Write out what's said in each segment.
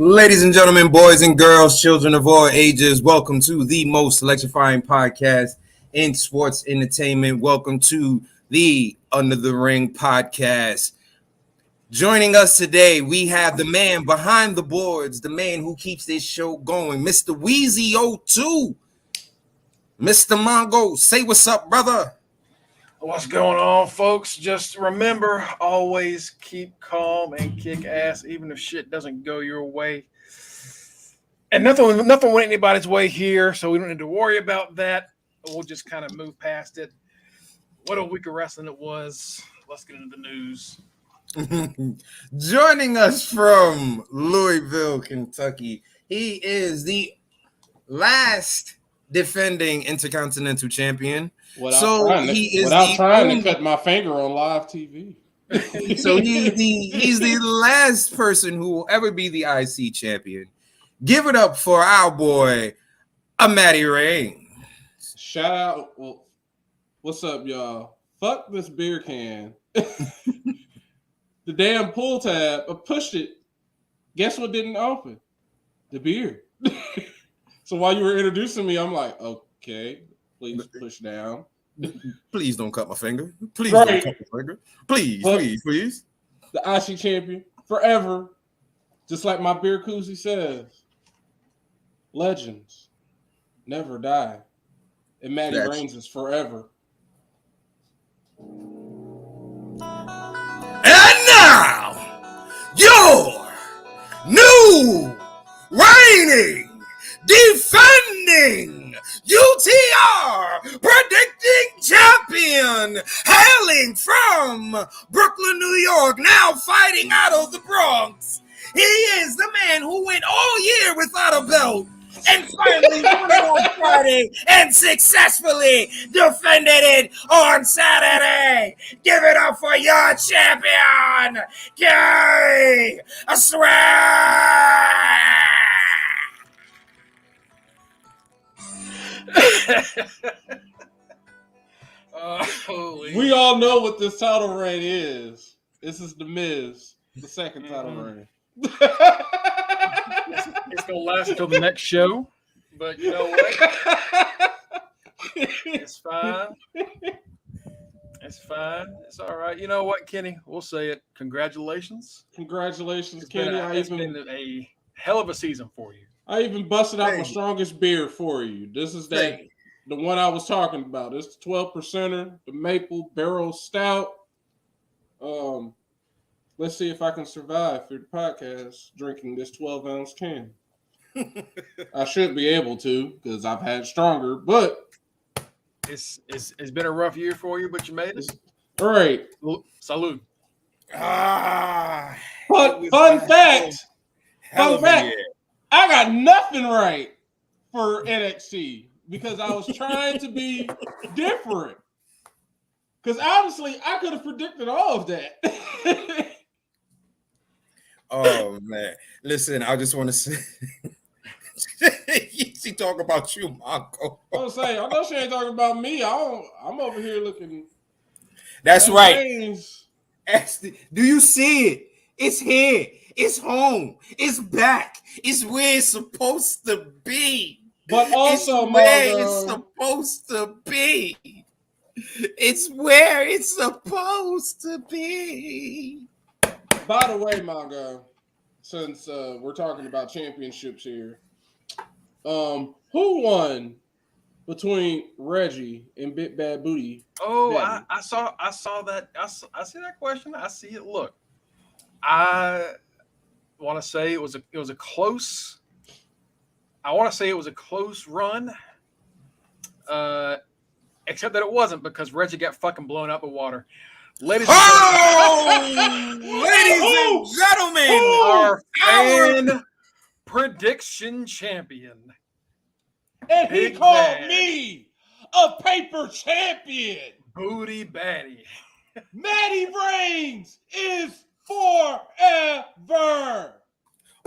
Ladies and gentlemen, boys and girls, children of all ages, welcome to the most electrifying podcast in sports entertainment. Welcome to the Under the Ring podcast. Joining us today, we have the man behind the boards, the man who keeps this show going, Mr. Wheezy 02. Mr. Mongo, say what's up, brother. What's going on, folks? Just remember, always keep calm and kick ass, even if shit doesn't go your way. And nothing went anybody's way here, so we don't need to worry about that. We'll just kind of move past it. What a week of wrestling it was. Let's get into the news. Joining us from Louisville, Kentucky, he is the last defending Intercontinental Champion. Without trying to cut my finger on live TV. So he's the last person who will ever be the IC champion. Give it up for our boy, Matty Rain. Shout out. Well, what's up, y'all? Fuck this beer can. The damn pull tab, I pushed it. Guess what didn't open? The beer. So while you were introducing me, I'm like, okay. Please push down. Please don't cut my finger. Please right. Don't cut my finger. Please. The IC champion forever. Just like my beer koozie says. Legends never die. And Matty Reigns is forever. And now, your new reigning, defending UTR predicting champion, hailing from Brooklyn, New York, now fighting out of the Bronx. He is the man who went all year without a belt and finally won it on Friday and successfully defended it on Saturday. Give it up for your champion, Gary Swear. We all know what this title reign is. This is The Miz, the second title reign. It's gonna last until the next show, but you know what? It's fine. It's fine. It's all right. You know what, Kenny? We'll say it. Congratulations, Kenny. It's been a hell of a season for you. I even busted out my strongest beer for you. This is the one I was talking about. It's the 12%er, the Maple Barrel Stout. Let's see if I can survive through the podcast drinking this 12-ounce can. I should be able to because I've had stronger, but it's been a rough year for you, but you made it. All right. Salud. Fun fact. I got nothing right for NXT because I was trying to be different. Because honestly, I could have predicted all of that. Oh man! Listen, I just want to say, she talk about you, Marco. I was saying, I know she ain't talking about me. I'm over here looking. That's right. Things. Do you see it? It's here. It's home. It's back. It's where it's supposed to be. But also, it's where it's supposed to be. It's where it's supposed to be. By the way, Mongo, since we're talking about championships here, who won between Reggie and Big Bad Booty? Oh, I saw that. I see that question. I see it. Look, I want to say it was a close. I want to say it was a close run. Except that it wasn't because Reggie got fucking blown up with water. Ladies and gentlemen, our fan prediction champion. And he called me a paper champion. Booty Batty. Matty Reigns is forever.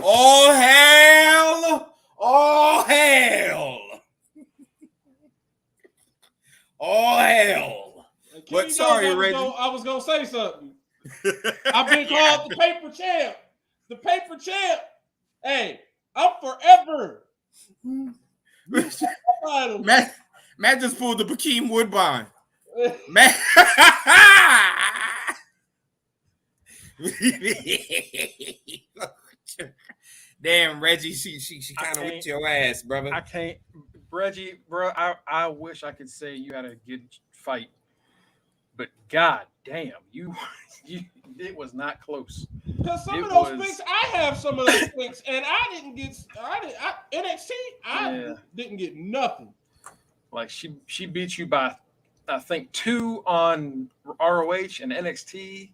All hail. All hail. All hail. But sorry, Reggie. I was going to say something. I've been called the paper champ. The paper champ. Hey, I'm forever. Matt just pulled the Bakeem Woodbine. Matt. Damn, Reggie, she kind of whipped your ass, brother. I can't, Reggie, bro. I wish I could say you had a good fight, but god damn, you it was not close. Because some It of those was- picks, I have some of those picks, and I didn't get. NXT, Yeah. didn't get nothing. Like she beat you by, I think 2 on ROH, and NXT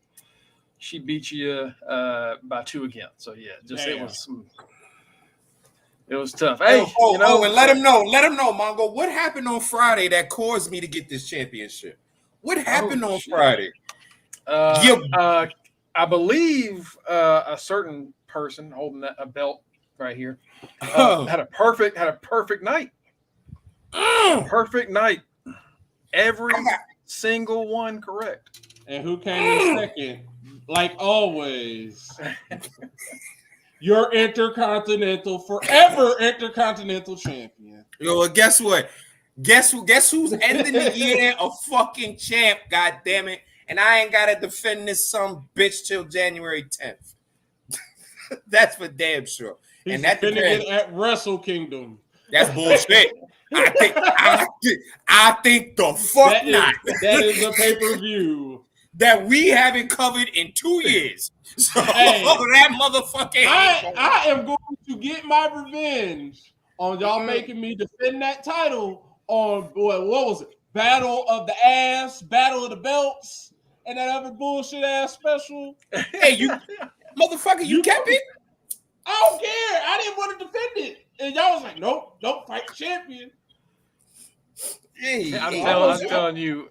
she beat you by 2 again. So yeah, just Damn. it was tough. Hey, and let him know, Mongo, what happened on Friday that caused me to get this championship? What happened on shit. Friday? I believe a certain person holding a belt right here had a perfect night. Perfect night. Every single one correct. And who came in second? Like always. Your forever intercontinental champion. Yo, well, guess what? Guess who's ending the year a fucking champ, god damn it. And I ain't gotta defend this some bitch till January 10th. That's for damn sure. He's and that defending depends. it at Wrestle Kingdom. That's bullshit. I think the fuck not. That is a pay-per-view that we haven't covered in 2 years. So Hey, that motherfucker. I am going to get my revenge on y'all making me defend that title on what was it? Battle of the Ass, Battle of the Belts, and that other bullshit ass special. Hey, you motherfucker, you kept it? I don't care. I didn't want to defend it. And y'all was like, nope, don't fight the champion. Hey, I'm telling you,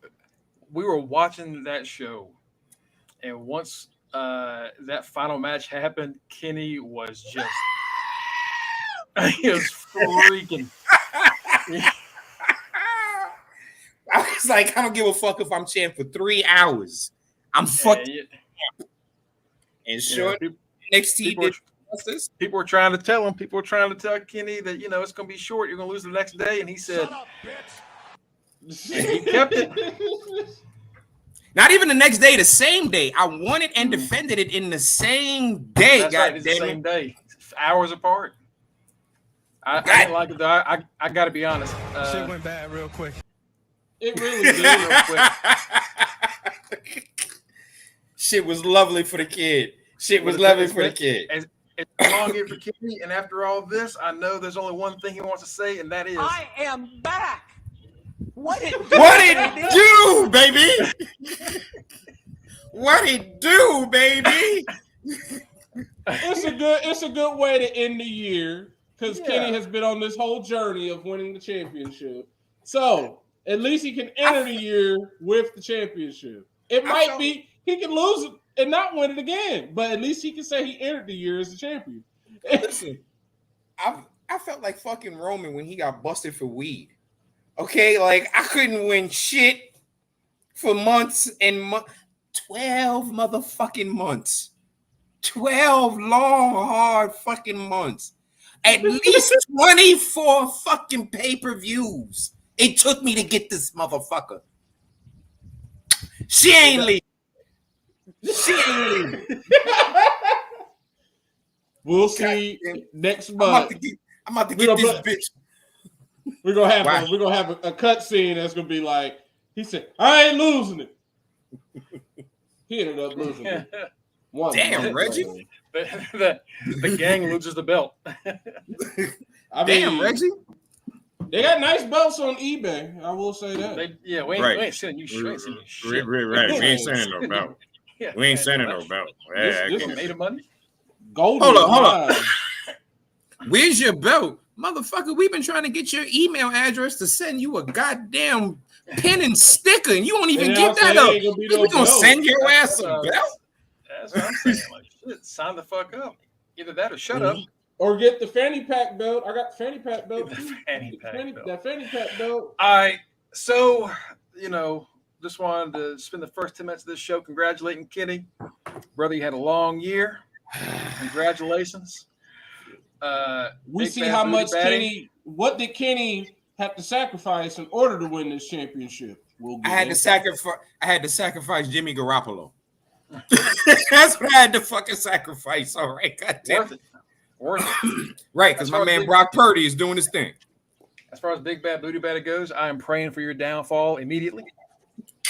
we were watching that show, and once that final match happened, Kenny was just he was freaking. I was like, I don't give a fuck if I'm champ for 3 hours. I'm fucking. And sure, NXT did justice. People were trying to tell him. People were trying to tell Kenny that it's going to be short. You're going to lose the next day, and he said, Shut up, bitch. and he kept it. Not even the next day, the same day. I won it and defended it in the same day. That's right, it's the same day, hours apart. I didn't like it though. I got to be honest. Shit went bad real quick. It really did real quick. Shit was lovely for the kid. Shit was lovely for the kid. It's a long year for Kenny, and after all this, I know there's only one thing he wants to say, and that is, I am back. What it do, baby? What it do, baby? It's a good way to end the year because Kenny has been on this whole journey of winning the championship. So at least he can enter the year with the championship. It might be he can lose it and not win it again, but at least he can say he entered the year as a champion. Listen, I felt like fucking Roman when he got busted for weed. Okay, like I couldn't win shit for months and 12 motherfucking months. 12 long, hard fucking months. At least 24 fucking pay-per-views. It took me to get this motherfucker. She ain't leaving. We'll see next month. I'm about to get this bitch. We're gonna have a cut scene that's gonna be like, he said, I ain't losing it. He ended up losing it. Damn, Reggie. The gang loses the belt. Damn, Reggie. They got nice belts on eBay. I will say that. We ain't sending you shit. Right. We ain't sending no belt. We ain't sending no belt. This made of money. Golden. Hold on. Where's your belt? Motherfucker, we've been trying to get your email address to send you a goddamn pin and sticker, and you won't even give that up. We gonna send your ass a belt? That's what I'm saying. Like, shit, sign the fuck up. Either that or shut up. Or get the fanny pack belt. I got the fanny pack belt. That fanny pack belt. All right. So, just wanted to spend the first 10 minutes of this show congratulating Kenny. Brother, you had a long year. Congratulations. We Big see Bad how Booty much Baddie. Kenny. What did Kenny have to sacrifice in order to win this championship? We'll I get had to into sacrifice. I had to sacrifice Jimmy Garoppolo. That's what I had to fucking sacrifice. All right, goddamn. Worth it. Worth it. Right, because As my far as man Big- Brock Purdy is doing his thing. As far as Big Bad Booty Baddie goes, I am praying for your downfall immediately.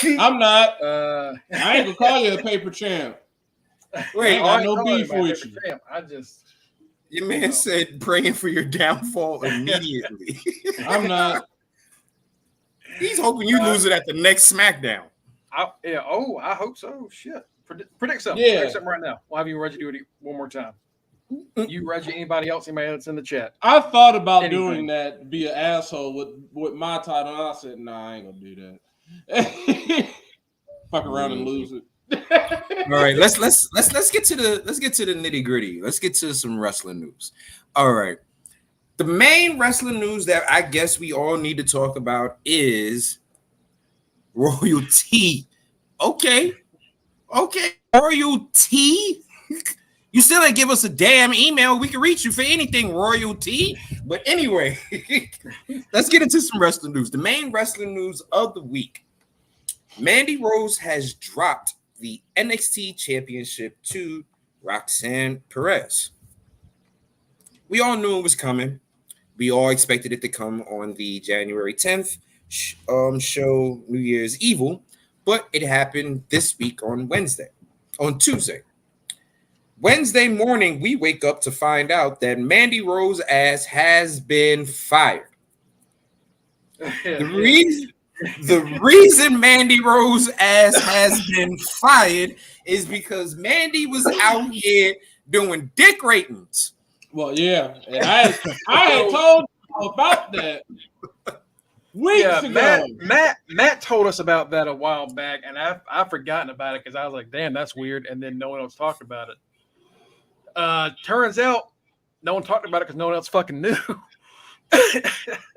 I'm not. I I ain't gonna call you a paper champ. Wait, ain't got no beef with you. I just your man said praying for your downfall immediately. I'm not. He's hoping you lose it at the next SmackDown. I hope so. Shit. Predict something. Yeah. Predict something right now. We'll have you, Reggie, do it one more time. You, Reggie, anybody else that's in the chat. I thought about Anything. doing that, be an asshole with my title, and I said, nah, I ain't gonna do that. Fuck around and lose it. All right, let's get to the nitty gritty. Let's get to some wrestling news. All right, the main wrestling news that I guess we all need to talk about is royalty. Okay, royalty. You still ain't give us a damn email. We can reach you for anything, royalty. But anyway, let's get into some wrestling news. The main wrestling news of the week: Mandy Rose has dropped the NXT Championship to Roxanne Perez. We all knew it was coming. We all expected it to come on the January 10th show, New Year's Evil, but it happened this week on Tuesday. Wednesday morning, we wake up to find out that Mandy Rose ass has been fired. The reason Mandy Rose ass has been fired is because Mandy was out here doing dick ratings. Well, yeah, and I had told you about that weeks ago. Matt told us about that a while back, and I've forgotten about it because I was like, damn, that's weird, and then no one else talked about it. Turns out no one talked about it because no one else fucking knew.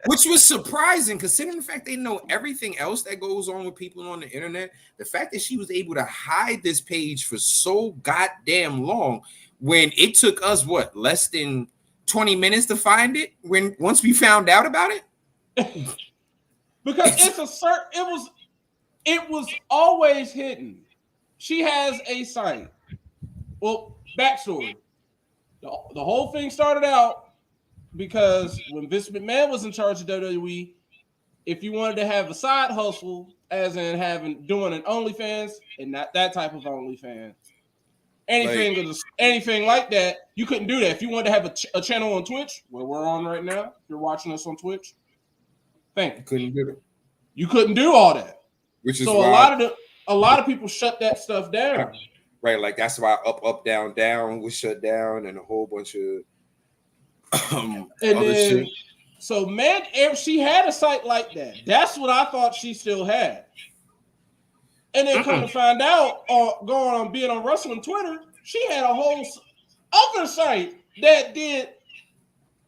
Which was surprising, considering the fact they know everything else that goes on with people on the internet. The fact that she was able to hide this page for so goddamn long, when it took us less than 20 minutes to find it. Once we found out about it, because it was always hidden. She has a site. Well, backstory: the whole thing started out because when Vince McMahon was in charge of WWE, if you wanted to have a side hustle, as in doing an OnlyFans, and not that type of OnlyFans, anything like that, you couldn't do that. If you wanted to have a channel on Twitch, where we're on right now, if you're watching us on Twitch, couldn't do it. You couldn't do all that. Which is so why a lot of people shut that stuff down. Right, like that's why up, down, down was shut down, and a whole bunch of other shit. So, if she had a site like that, that's what I thought she still had. And then come to find out, being on wrestling Twitter, she had a whole other site that did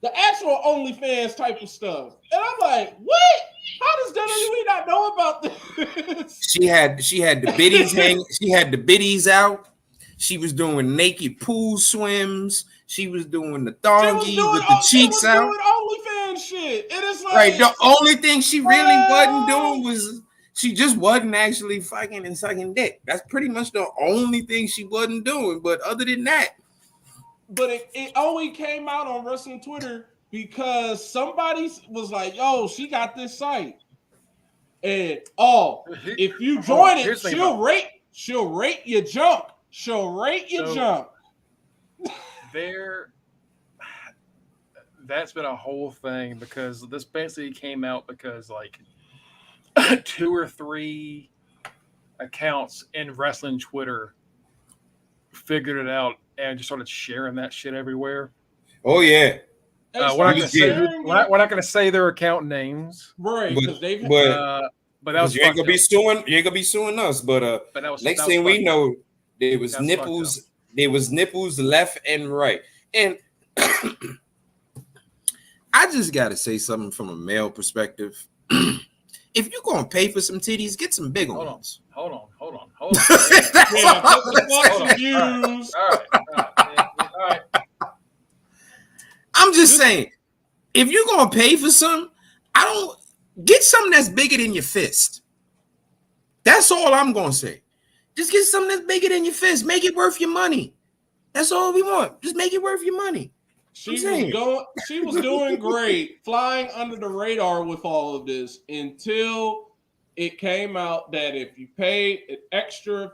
the actual OnlyFans type of stuff. And I'm like, what? How does WWE not know about this? She had the biddies hang. She had the biddies out. She was doing naked pool swims. She was doing the thongy with the cheeks out. Doing OnlyFans shit. It is like, right. The only thing she really wasn't doing was she just wasn't actually fucking and sucking dick. That's pretty much the only thing she wasn't doing. But other than that, but it only came out on wrestling Twitter because somebody was like, "Yo, she got this site." And if you join it, she'll rate your junk. She'll rate your junk. That's been a whole thing because this basically came out because like 2 or 3 accounts in wrestling Twitter figured it out and just started sharing that shit everywhere. Oh yeah. We're not going to say their account names, right? But that was you ain't gonna be suing. You ain't gonna be suing us. But next thing we know, there was nipples. There was nipples left and right. And I just gotta say something from a male perspective. If you're gonna pay for some titties, get some big ones. Hold on. All right. I'm just saying, if you're gonna pay for something, I don't get something that's bigger than your fist. That's all I'm gonna say. Just get something that's bigger than your fist. Make it worth your money. That's all we want. Just make it worth your money. She was doing great, flying under the radar with all of this until it came out that if you paid an extra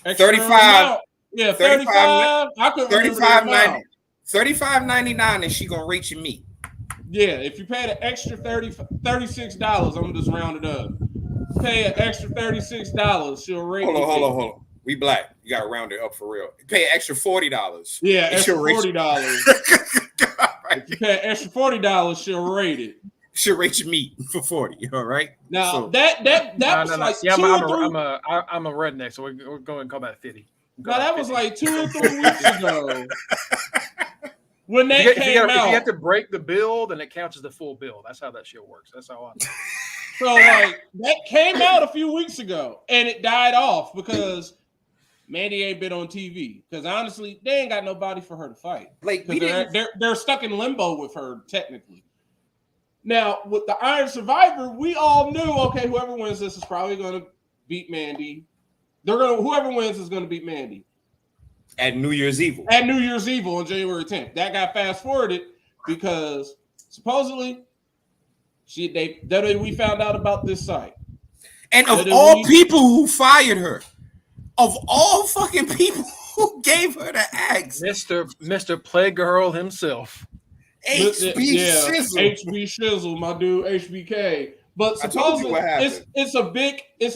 35, amount, 35. I couldn't remember the amount. $35.99 and she gonna rate your meat. Yeah, if you paid an extra $36, I'm gonna just round it up. Pay an extra $36, she'll rate you. Hold on. We black. You gotta round it up for real. Pay an extra $40. Yeah, extra $40. If you pay an extra $40, she'll rate it. She'll rate your meat for $40. All right. Now so, that was like yeah, I'm a redneck, so we're going to call that 50. No, that was like 2 or 3 weeks ago. When that came out, if you have to break the bill, then it counts as the full bill. That's how that shit works. That's how I know. So like that came out a few weeks ago, and it died off because Mandy ain't been on TV. Because honestly, they ain't got nobody for her to fight. Like they're stuck in limbo with her technically. Now with the Iron Survivor, we all knew okay, whoever wins this is probably going to beat Mandy. Whoever wins is going to beat Mandy. At New Year's Evil. At New Year's Evil on January 10th. That got fast forwarded because supposedly we found out about this site. And of all people who fired her, of all fucking people who gave her the axe, Mr. Playgirl himself. HB Shizzle, my dude HBK. But supposedly it's a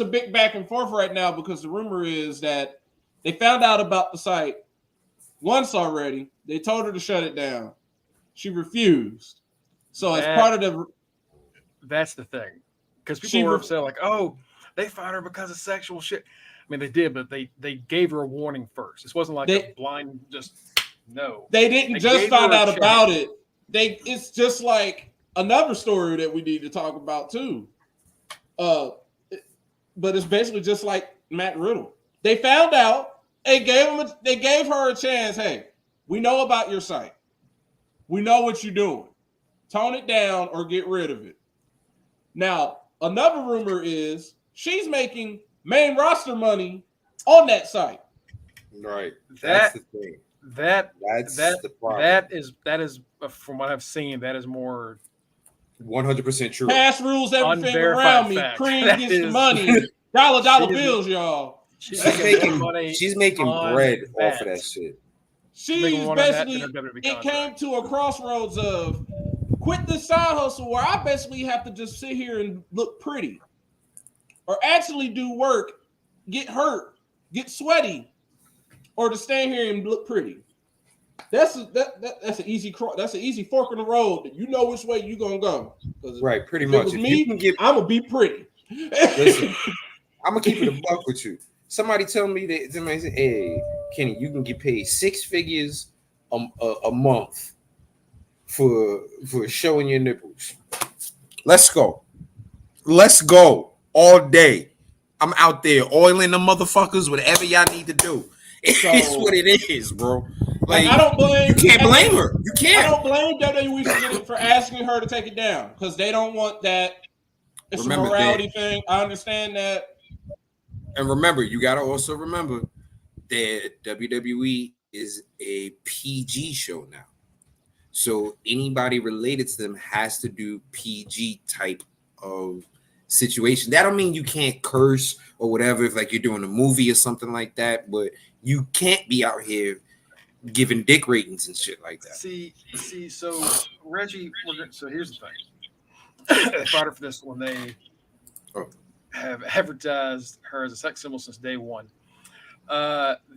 big back and forth right now because the rumor is that they found out about the site once already. They told her to shut it down. She refused. So as part of the... That's the thing. Because people were upset like, oh, they fired her because of sexual shit. I mean, they did, but they gave her a warning first. This wasn't like a blind just no. They didn't just find out about it. It's just like another story that we need to talk about too. But it's basically just like Matt Riddle. They found out and they gave her a chance. Hey, we know about your site. We know what you're doing. Tone it down or get rid of it. Now, another rumor is she's making main roster money on that site. Right. That's the thing. That's the problem. That is from what I've seen, that is more 100% true. Pass rules everything around me. Fact. Cream gets the money. Dollar bills, y'all. She's making bread off of that shit. She's basically, it came to a crossroads of quit this side hustle where I basically have to just sit here and look pretty or actually do work, get hurt, get sweaty, or to stand here and look pretty. That's an easy fork in the road that you know which way you're gonna go. Right, pretty much. I'm gonna be pretty. Listen, I'm gonna keep it a buck with you. Somebody tell me that somebody say, hey, Kenny, you can get paid 6 figures a month for showing your nipples. Let's go all day. I'm out there oiling the motherfuckers, whatever y'all need to do. It's what it is, bro. Like I don't blame. You can't blame her. You can't. I don't blame WWE for asking her to take it down because they don't want that. It's a morality thing. I understand that. And remember, you gotta also remember that WWE is a PG show now. So anybody related to them has to do PG type of situation. That don't mean you can't curse or whatever if like you're doing a movie or something like that, but you can't be out here giving dick ratings and shit like that. See, so Reggie, so here's the thing. They fought her for this when they have advertised her as a sex symbol since day one.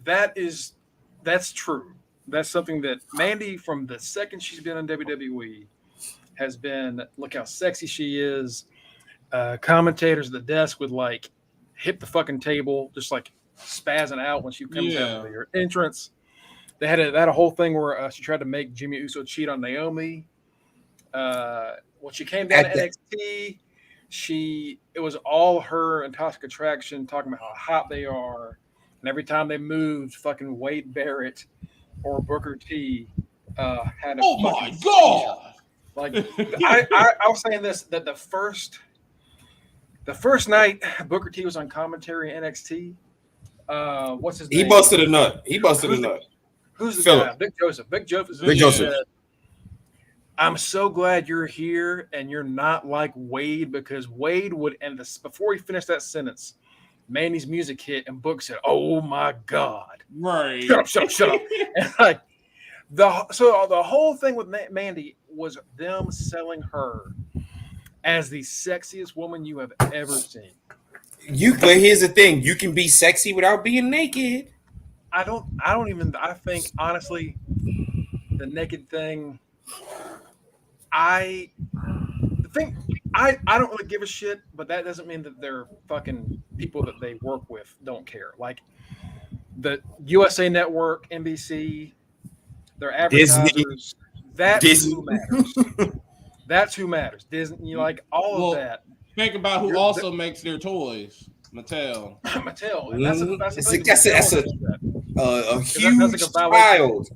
That's true. That's something that Mandy, from the second she's been on WWE, has been, look how sexy she is. Commentators at the desk would like hit the fucking table, just like spazzing out when she comes out of her entrance. They had a whole thing where she tried to make Jimmy Uso cheat on Naomi. When she came down to NXT, it was all her and Toxic Attraction talking about how hot they are, and every time they moved, fucking Wade Barrett or Booker T had a Oh fucking my seizure. god! Like I was saying this that the first night Booker T was on commentary in NXT. What's his name? He busted a nut. He busted a Who's the- nut. Who's the Phillip. guy? Big Joseph. Big Joseph. Big Joseph. said, I'm so glad you're here and you're not like Wade, because Wade would end this before he finished that sentence. Mandy's music hit and Book said, "Oh my god!" Right. Shut up. And like the whole thing with Mandy was them selling her as the sexiest woman you have ever seen. But here's the thing: you can be sexy without being naked. I think honestly, the naked thing. I don't really give a shit, but that doesn't mean that they're fucking people that they work with don't care. Like the USA Network, NBC, their advertisers. Disney. Who matters. That's who matters. Disney, like all of that. Think about who also makes their toys. Mattel. Mattel. And that's a huge child.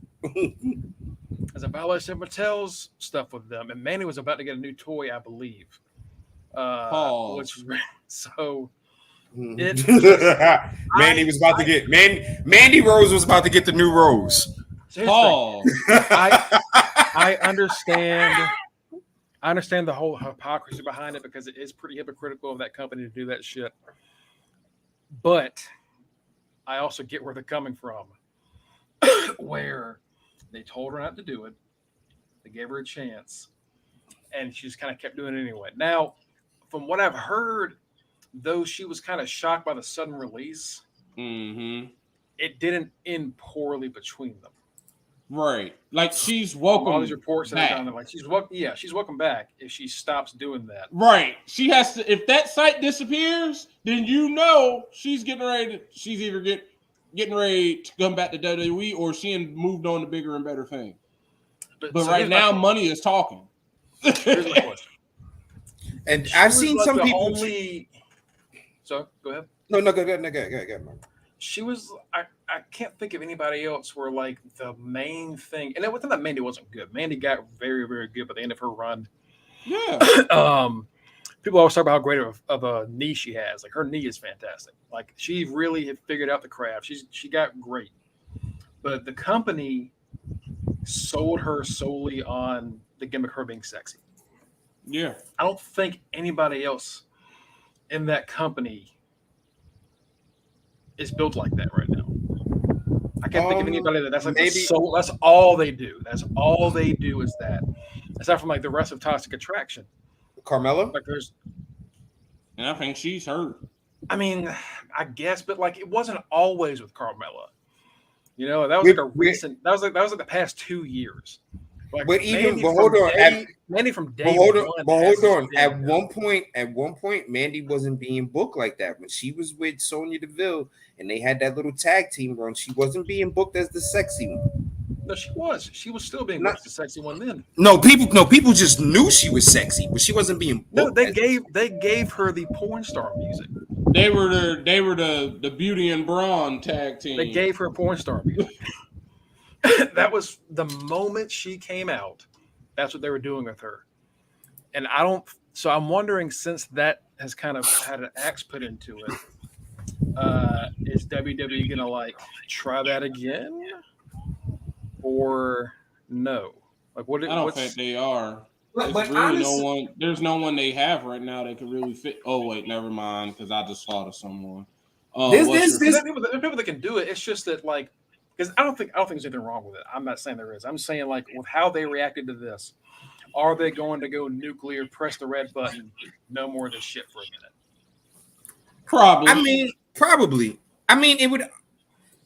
As a violation of Mattel's stuff with them, and Mandy was about to get a new toy, I believe. Pause. So Mandy was about to get Mandy Rose was about to get the new Rose. So Pause. I understand. I understand the whole hypocrisy behind it, because it is pretty hypocritical of that company to do that shit. But I also get where they're coming from, where they told her not to do it. They gave her a chance, and she just kind of kept doing it anyway. Now, from what I've heard, though she was kind of shocked by the sudden release, it didn't end poorly between them. Right. Like she's welcome. All these reports that back. are like she's welcome. Yeah, she's welcome back if she stops doing that. Right. She has to. If that site disappears, then she's getting ready. She's either getting ready to come back to WWE, or she moved on to bigger and better things. But so right now, money is talking. Here's my question. And I've seen some people. So go ahead. No, go ahead. She was. I can't think of anybody else where like the main thing, and it wasn't that Mandy wasn't good. Mandy got very, very good by the end of her run. Yeah. People always talk about how great of a knee she has. Like her knee is fantastic. Like she really had figured out the craft. She got great, but the company sold her solely on the gimmick of her being sexy. Yeah. I don't think anybody else in that company is built like that right now. I can't think of anybody that's like that's all they do. That's all they do is that. Aside from like the rest of Toxic Attraction. Carmella? Like there's, and I think she's hurt. I mean, I guess, but like it wasn't always with Carmella. You know, that was like a recent. That was like the past 2 years. Like, but hold on. Mandy from day hold one. At one point, Mandy wasn't being booked like that. When she was with Sonya Deville and they had that little tag team run, she wasn't being booked as the sexy one. No, she was. She was still being booked as the sexy one then. No, people just knew she was sexy, but she wasn't being booked. No, they gave her the porn star music. They were the Beauty and Braun tag team. They gave her porn star music. That was the moment she came out. That's what they were doing with her. And I'm wondering, since that has kind of had an axe put into it, is WWE gonna like try that again? Or no? Like what? I don't think they are. But really honestly, there's no one they have right now that could really fit. Oh wait, never mind, because I just thought of someone. There's people that can do it. It's just that like, because I don't think there's anything wrong with it. I'm not saying there is. I'm saying like with how they reacted to this, are they going to go nuclear, press the red button, no more of this shit for a minute? Probably. Probably. It would.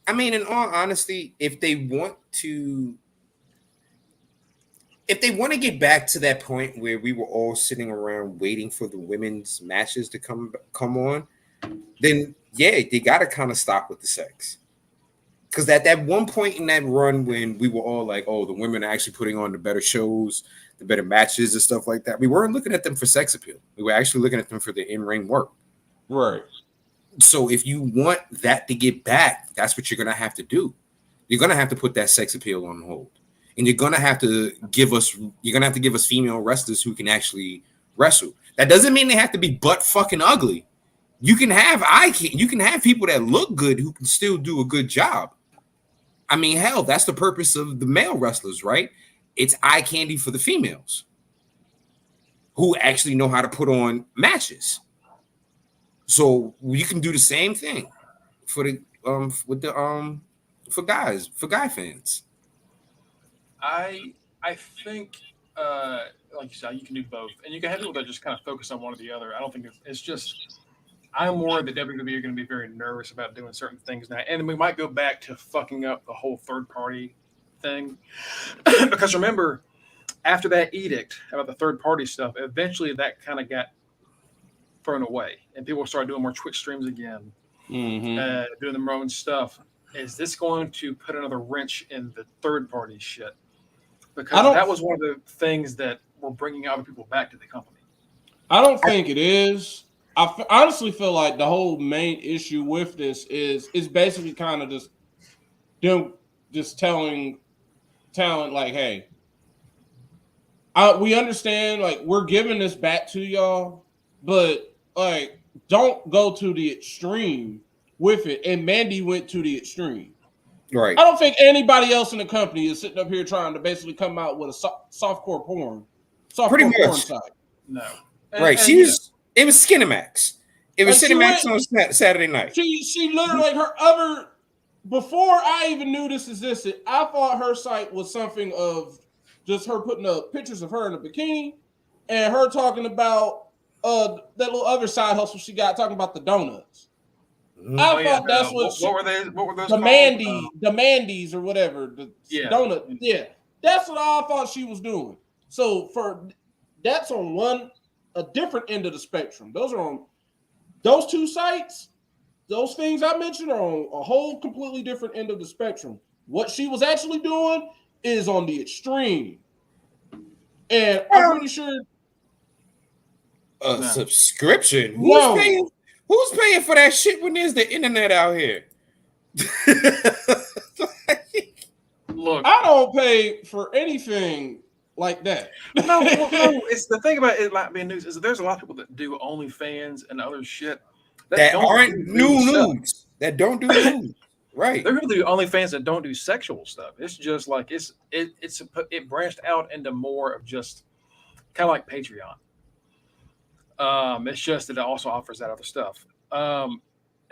In all honesty, if they want to get back to that point where we were all sitting around waiting for the women's matches to come on, then yeah, they got to kind of stop with the sex. Because at that one point in that run when we were all like, oh, the women are actually putting on the better shows, the better matches and stuff like that, we weren't looking at them for sex appeal. We were actually looking at them for the in-ring work. Right. So if you want that to get back, that's what you're going to have to do. You're going to have to put that sex appeal on hold. and you're gonna have to give us female wrestlers who can actually wrestle. That doesn't mean they have to be butt fucking ugly. You can have people that look good who can still do a good job. I mean, hell, that's the purpose of the male wrestlers, right? It's eye candy for the females who actually know how to put on matches. So you can do the same thing for the for guy fans. I think like you said, you can do both, and you can have people that just kind of focus on one or the other. I don't think it's just. I'm worried that WWE are going to be very nervous about doing certain things now, and we might go back to fucking up the whole third party thing because remember, after that edict about the third party stuff, eventually that kind of got thrown away, and people started doing more Twitch streams again, doing their own stuff. Is this going to put another wrench in the third party shit? Because that was one of the things that were bringing other people back to the company. I don't think it is. I honestly feel like the whole main issue with this is basically kind of just them just telling talent like, hey, we understand, like, we're giving this back to y'all, but like, don't go to the extreme with it. And Mandy went to the extreme. Right. I don't think anybody else in the company is sitting up here trying to basically come out with a softcore porn site. No. Right. It was Skinemax. It was like Cinemax on Saturday night. She literally, like, her other, before I even knew this existed, I thought her site was something of just her putting up pictures of her in a bikini and her talking about that little other side hustle she got, talking about the donuts. I thought that's what were they? What were those? The Mandy's or whatever. The donut. Yeah, that's what I thought she was doing. So that's on a different end of the spectrum. Those are on those two sites. Those things I mentioned are on a whole completely different end of the spectrum. What she was actually doing is on the extreme, and I'm pretty sure subscription. No. Who's paying for that shit when there's the internet out here? Look, I don't pay for anything like that. No. It's the thing about it not being news is that there's a lot of people that do OnlyFans and other shit that aren't new nudes. That don't do nudes. Right. There are people that do OnlyFans that don't do sexual stuff. It's just like it branched out into more of just kind of like Patreon. It's just that it also offers that other stuff. And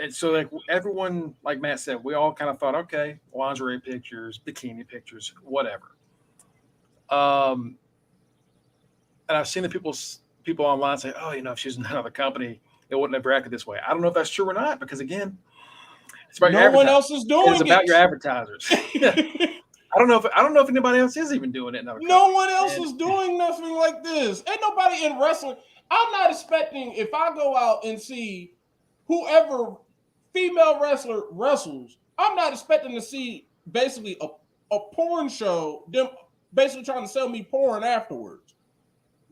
so, like, everyone, like Matt said, we all kind of thought, okay, lingerie pictures, bikini pictures, whatever. And I've seen the people online say, oh, if she was in another company, it wouldn't have acted this way. I don't know if that's true or not, because again, it's about no one else is doing it. It's about your advertisers. I don't know if anybody else is even doing it. No one else is doing nothing like this. Ain't nobody in wrestling. I'm not expecting, if I go out and see whoever female wrestler wrestles, I'm not expecting to see basically a porn show, them basically trying to sell me porn afterwards.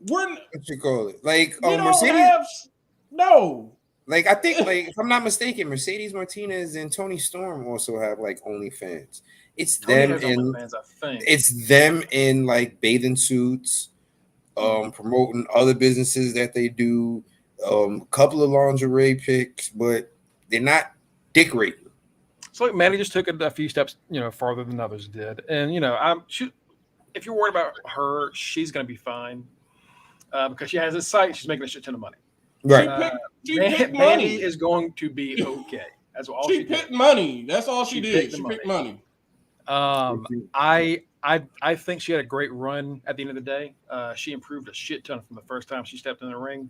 What you call it? Like, Mercedes? No. Like, I think, like, if I'm not mistaken, Mercedes Martinez and Tony Storm also have like OnlyFans. It's them in OnlyFans, I think. It's them in like bathing suits, promoting other businesses that they do, a couple of lingerie pics, but they're not dick raping. So like Maddie just took it a few steps, farther than others did, and if you're worried about her, she's going to be fine because she has a site. She's making a shit ton of money. Right. She picked money. Mandy is going to be okay. That's all she picked money. That's all she did. She picked money. I think she had a great run at the end of the day. She improved a shit ton from the first time she stepped in the ring.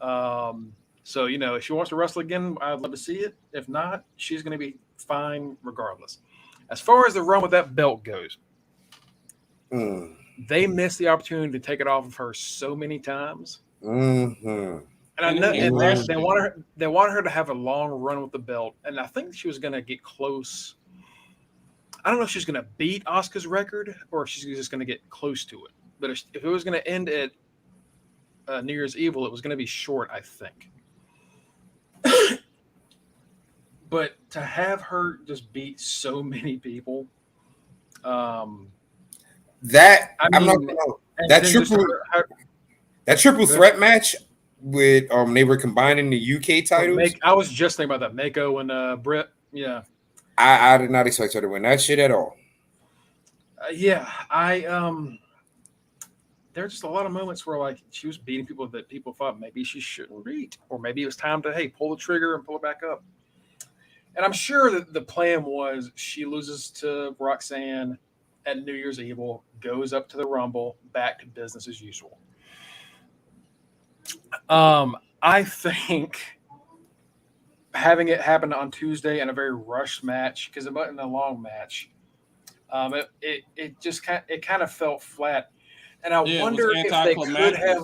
So, if she wants to wrestle again, I'd love to see it. If not, she's going to be fine regardless. As far as the run with that belt goes, they missed the opportunity to take it off of her so many times. Mm-hmm. And I know they wanted her to have a long run with the belt, and I think she was going to get close. I don't know if she's going to beat Asuka's record or if she's just going to get close to it. But if it was going to end at New Year's Evil, it was going to be short, I think. But to have her just beat so many people, That I I'm not mean, gonna and that then just triple threat match with they were combining the UK titles. I was just thinking about that. Mako and Britt. Yeah. I did not expect her to win that shit at all. Yeah. There are just a lot of moments where like she was beating people that people thought maybe she shouldn't beat, or maybe it was time to pull the trigger and pull it back up. And I'm sure that the plan was she loses to Roxanne at New Year's Evil, goes up to the Rumble, back to business as usual. I think having it happen on Tuesday in a very rushed match, because it wasn't a long match, it kind of felt flat. And I Yeah, it was wonder anticlimactic.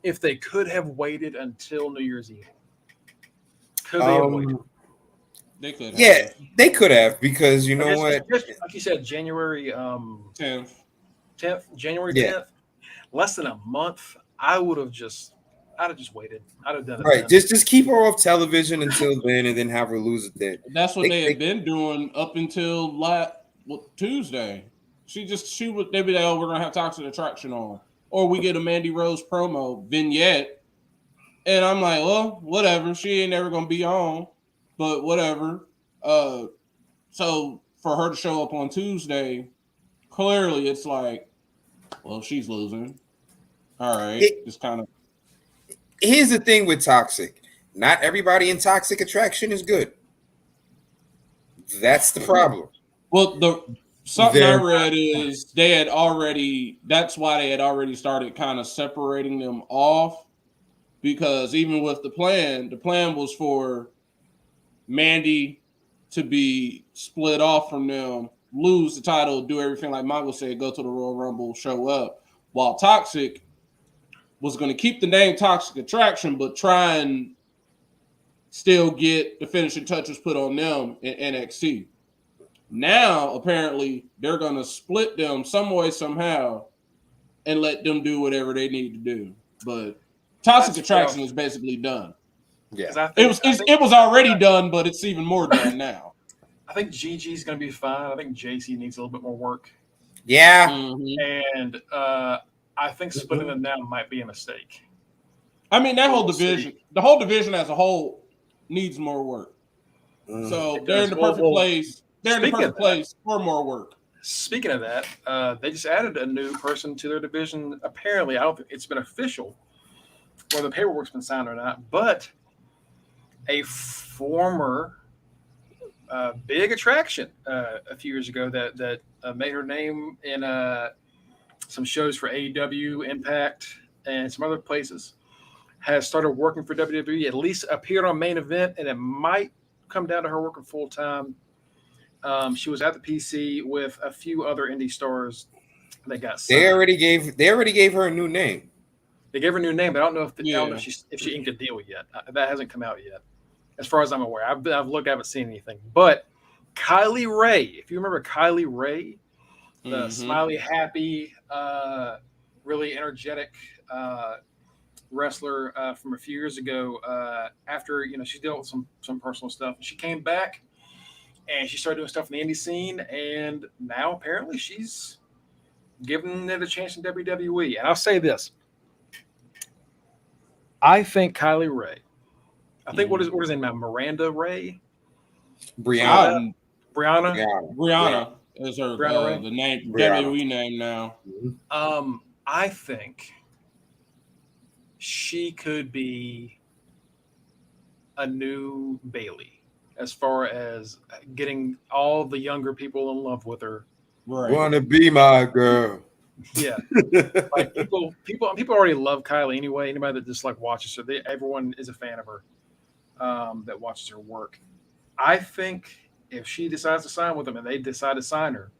if they could have waited until New Year's Eve. Could they have waited? They could have. Yeah, they could have, because you Like, know what? just like you said, January 10th. 10th, January Yeah. 10th, less than a month. I'd have just waited. I'd have done it Right. then. Just keep her off television until then, and then have her lose it then. That's what they had They- been doing up until Tuesday. They'd be like, oh, we're gonna have Toxic Attraction on, or we get a Mandy Rose promo vignette, and I'm like, well, whatever. She ain't never gonna be on, but whatever. So for her to show up on Tuesday, clearly it's like, well, she's losing. All right, just kind of. Here's the thing with Toxic. Not everybody in Toxic Attraction is good. That's the problem. Well, something I read is that's why they had already started kind of separating them off, because even with the plan was for Mandy to be split off from them, lose the title, do everything like Mongo said, go to the Royal Rumble, show up, while Toxic was going to keep the name Toxic Attraction, but try and still get the finishing touches put on them in NXT. Now, apparently, they're going to split them some way, somehow, and let them do whatever they need to do. But Toxic Attraction is basically done. Yeah. It was already done, but it's even more done now. I think Gigi's going to be fine. I think JC needs a little bit more work. Yeah. Mm-hmm. And I think splitting them down might be a mistake. I mean, the whole division as a whole needs more work. So they're in the perfect place. They're in the perfect place for more work. Speaking of that, they just added a new person to their division. Apparently, I don't think it's been official, whether the paperwork's been signed or not, but a former big attraction a few years ago that made her name in some shows for AEW, Impact, and some other places, has started working for WWE, at least appeared on Main Event, and it might come down to her working full-time. She was at the PC with a few other indie stars that got signed. They already gave her a new name. They gave her a new name, but I don't know if she inked a deal yet. That hasn't come out yet, as far as I'm aware. I've looked, I haven't seen anything. But Kylie Ray, if you remember Kylie Ray, the smiley, happy, really energetic wrestler from a few years ago, after she dealt with some personal stuff, she came back and she started doing stuff in the indie scene, and now apparently she's giving it a chance in WWE. And I'll say this: I think Kylie Ray. I think what is her name now? Miranda Ray. Brianna is her Brianna the name Brianna. WWE name now. I think she could be a new Bailey, as far as getting all the younger people in love with her. Right. Wanna be my girl. Yeah. Like people already love Kylie anyway. Anybody that just like watches her, everyone is a fan of her that watches her work. I think if she decides to sign with them and they decide to sign her,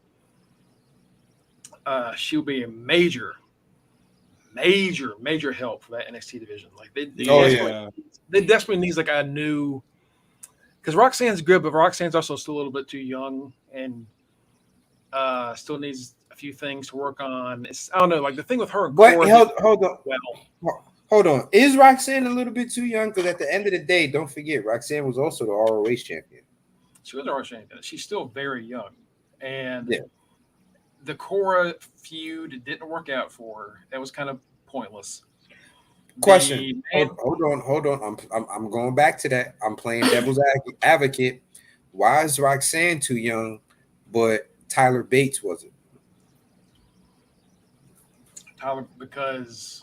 she'll be a major help for that NXT division. Like they desperately needs like a new, because Roxanne's good, but Roxanne's also still a little bit too young and still needs a few things to work on. I don't know, like the thing with her and Corey. Hold on. Is Roxanne a little bit too young? Because at the end of the day, don't forget, Roxanne was also the ROH champion. She was ROH champion. She's still very young, and the Cora feud didn't work out for her. That was kind of pointless. Question. The man, Hold on. I'm going back to that. I'm playing devil's advocate. Why is Roxanne too young, but Tyler Bates wasn't? Tyler, because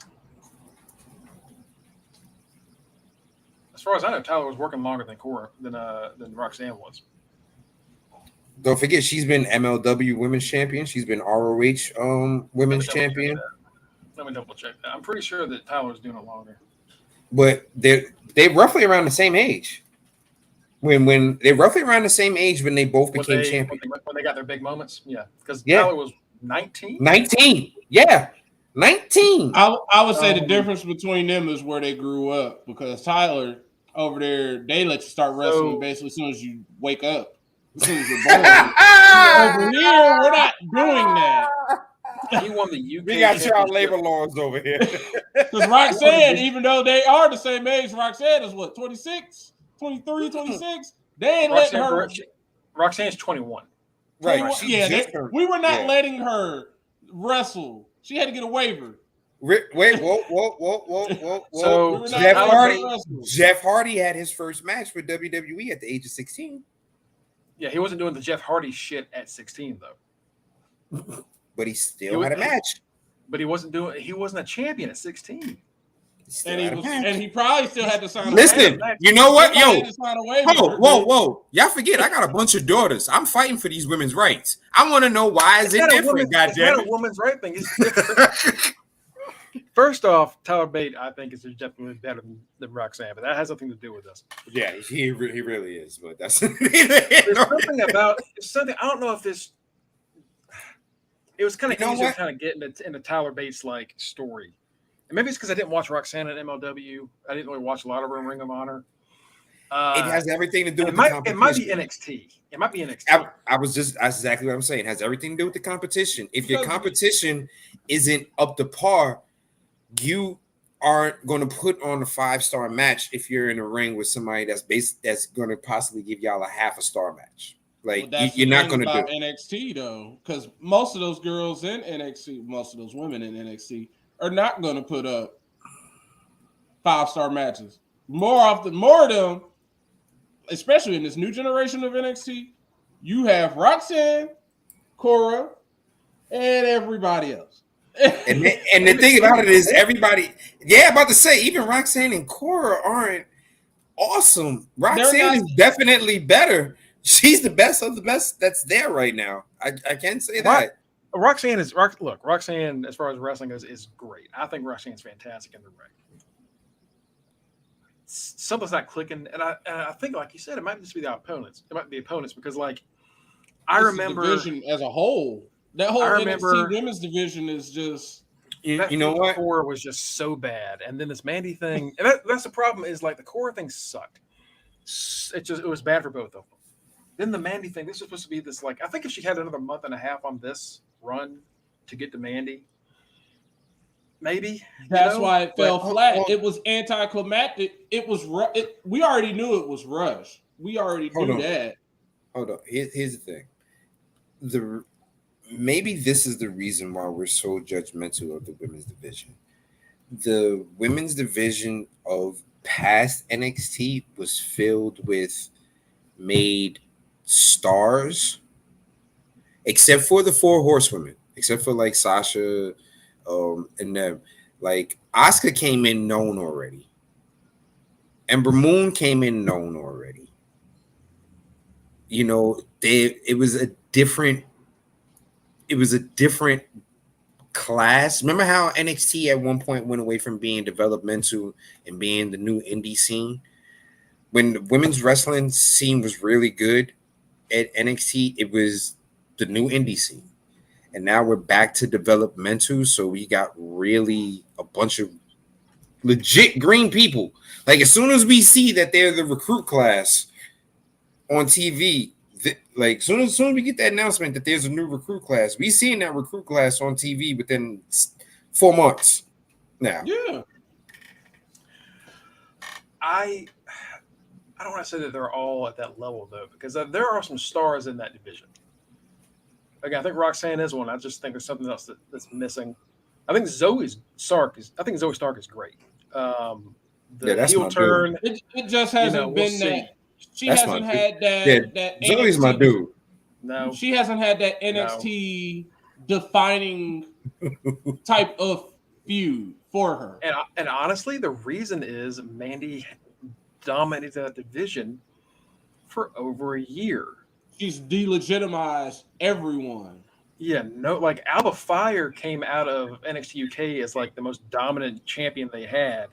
as far as I know, Tyler was working longer than Cora than Roxanne was. Don't forget, she's been MLW Women's Champion. She's been ROH Let Women's me double check Champion. that. Let me double check that. I'm pretty sure that Tyler was doing it longer. But they're roughly around the same age. When they're roughly around the same age when they both became champions. When they got their big moments, yeah, because Yeah. Tyler was 19. 19. Yeah. 19. I would say the difference between them is where they grew up, because Tyler over there, they let you start wrestling basically as soon as you wake up, as soon as you're born. Over here, we're not doing that. He won the UK. We got child labor laws over here. Because Roxanne, even though they are the same age, Roxanne is what, 26, 23, 26? They ain't letting her. Roxanne's 21. Right. We were not letting her wrestle. She had to get a waiver. Wait, whoa. So Jeff Hardy had his first match for WWE at the age of 16. Yeah, he wasn't doing the Jeff Hardy shit at 16 though. But he still had a match. But he wasn't a champion at 16. And he probably still had to sign a Listen, waiver. you know what? Yo, whoa. Y'all forget I got a bunch of daughters. I'm fighting for these women's rights. I want to know why is it different, goddamn. It's not a woman's right thing. It's different. First off, Tyler Bate, I think, is definitely better than Roxanne, but that has nothing to do with this. Yeah, he really is, but that's there's something about something. I don't know if this. It was kind of easier to kind of get into Tyler Bates' like story. And maybe it's because I didn't watch Roxanne at MLW. I didn't really watch a lot of her in Ring of Honor. It has everything to do with the competition. It might be NXT. It might be NXT. That's exactly what I'm saying. It has everything to do with the competition. If your competition isn't up to par, you aren't going to put on a 5-star match if you're in a ring with somebody that's going to possibly give y'all a half a star match. Like, you're not going to do NXT though, because most of those girls in NXT, most of those women in NXT are not going to put up 5-star matches. More of them, especially in this new generation of NXT, you have Roxanne, Cora, and everybody else. And the thing about it is everybody, about to say, even Roxanne and Cora aren't awesome. Roxanne is definitely better. She's the best of the best that's there right now. I can say that. Roxanne, as far as wrestling goes, is great. I think Roxanne's fantastic in the ring. Something's not clicking, and I think, like you said, it might just be the opponents. It might be the opponents because, like, I remember the division as a whole. That whole NXT women's division is just. You know what? Core was just so bad, and then this Mandy thing, and that's the problem. Is like the Core thing sucked. It was bad for both of them. Then the Mandy thing. This was supposed to be this, like, I think if she had another month and a half on this run to get to Mandy, maybe that's why it fell flat. It was anticlimactic. It was. We already knew it was rushed. We already knew that. Hold on. Here's the thing. Maybe this is the reason why we're so judgmental of the women's division. The women's division of past NXT was filled with made stars, except for the 4 horsewomen, except for like Sasha, and them. Like Asuka came in known already. Ember Moon came in known already. You know, it was a different class. Remember how NXT at one point went away from being developmental and being the new indie scene? When the women's wrestling scene was really good at NXT, it was the new indie scene. And now we're back to developmental, so we got really a bunch of legit green people. Like, as soon as we see that they're the recruit class on TV, like soon as we get that announcement that there's a new recruit class, we seen that recruit class on TV within 4 months now. Yeah. I don't want to say that they're all at that level though, because there are some stars in that division. Again, I think Roxanne is one. I just think there's something else that's missing. I think Zoe Stark is great. Yeah, The that's heel my dude. turn, It just hasn't we'll been see. that. She That's my hasn't dude. had Yeah, that Zoe's my NXT. dude. No, She hasn't had that No. NXT defining type of feud for her. and honestly, the reason is Mandy dominated that division for over a year. She's delegitimized everyone. Yeah, no, like Alba Fire came out of NXT UK as like the most dominant champion they had.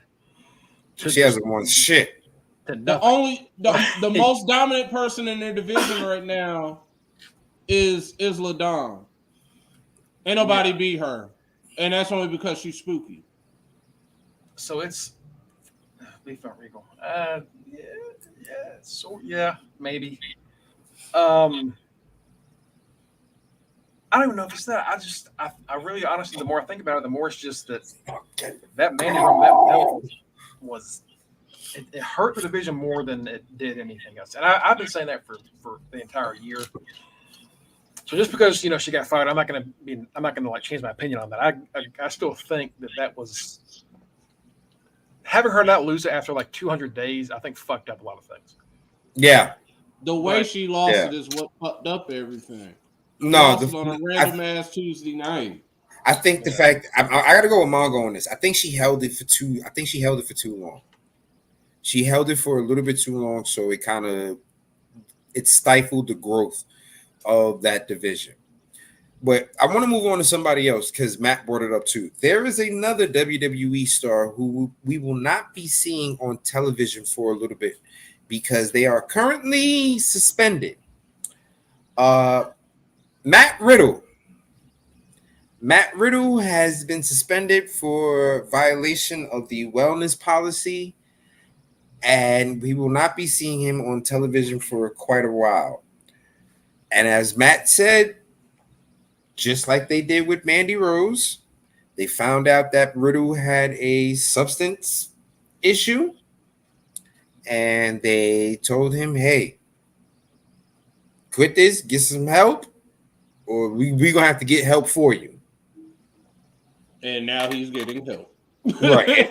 To She just hasn't won shit. to The nothing. only the most dominant person in their division right now is Ladon. Ain't nobody Yeah. beat her, and that's only because she's spooky. So it's Leaf on Regal. Yeah, maybe. I don't even know if it's that. I really honestly, the more I think about it, the more it's just that Mandy Rome that belt was it hurt the division more than it did anything else. And I've been saying that for the entire year. So just because she got fired, I'm not gonna like change my opinion on that. I still think that was having her not lose it after like 200 days. I think fucked up a lot of things. Yeah. The way But, she lost yeah. it is what fucked up everything. She No, lost it on a random ass Tuesday night. I think the fact I got to go with Mongo on this. I think she held it for too. I think she held it for too long. She held it for a little bit too long, so it stifled the growth of that division. But I want to move on to somebody else because Matt brought it up too. There is another WWE star who we will not be seeing on television for a little bit because they are currently suspended. Matt Riddle. Matt Riddle has been suspended for violation of the wellness policy, and we will not be seeing him on television for quite a while. And as Matt said, just like they did with Mandy Rose, they found out that Riddle had a substance issue, and they told him, hey, quit this, get some help, or we're going to have to get help for you. And now he's getting help. Right.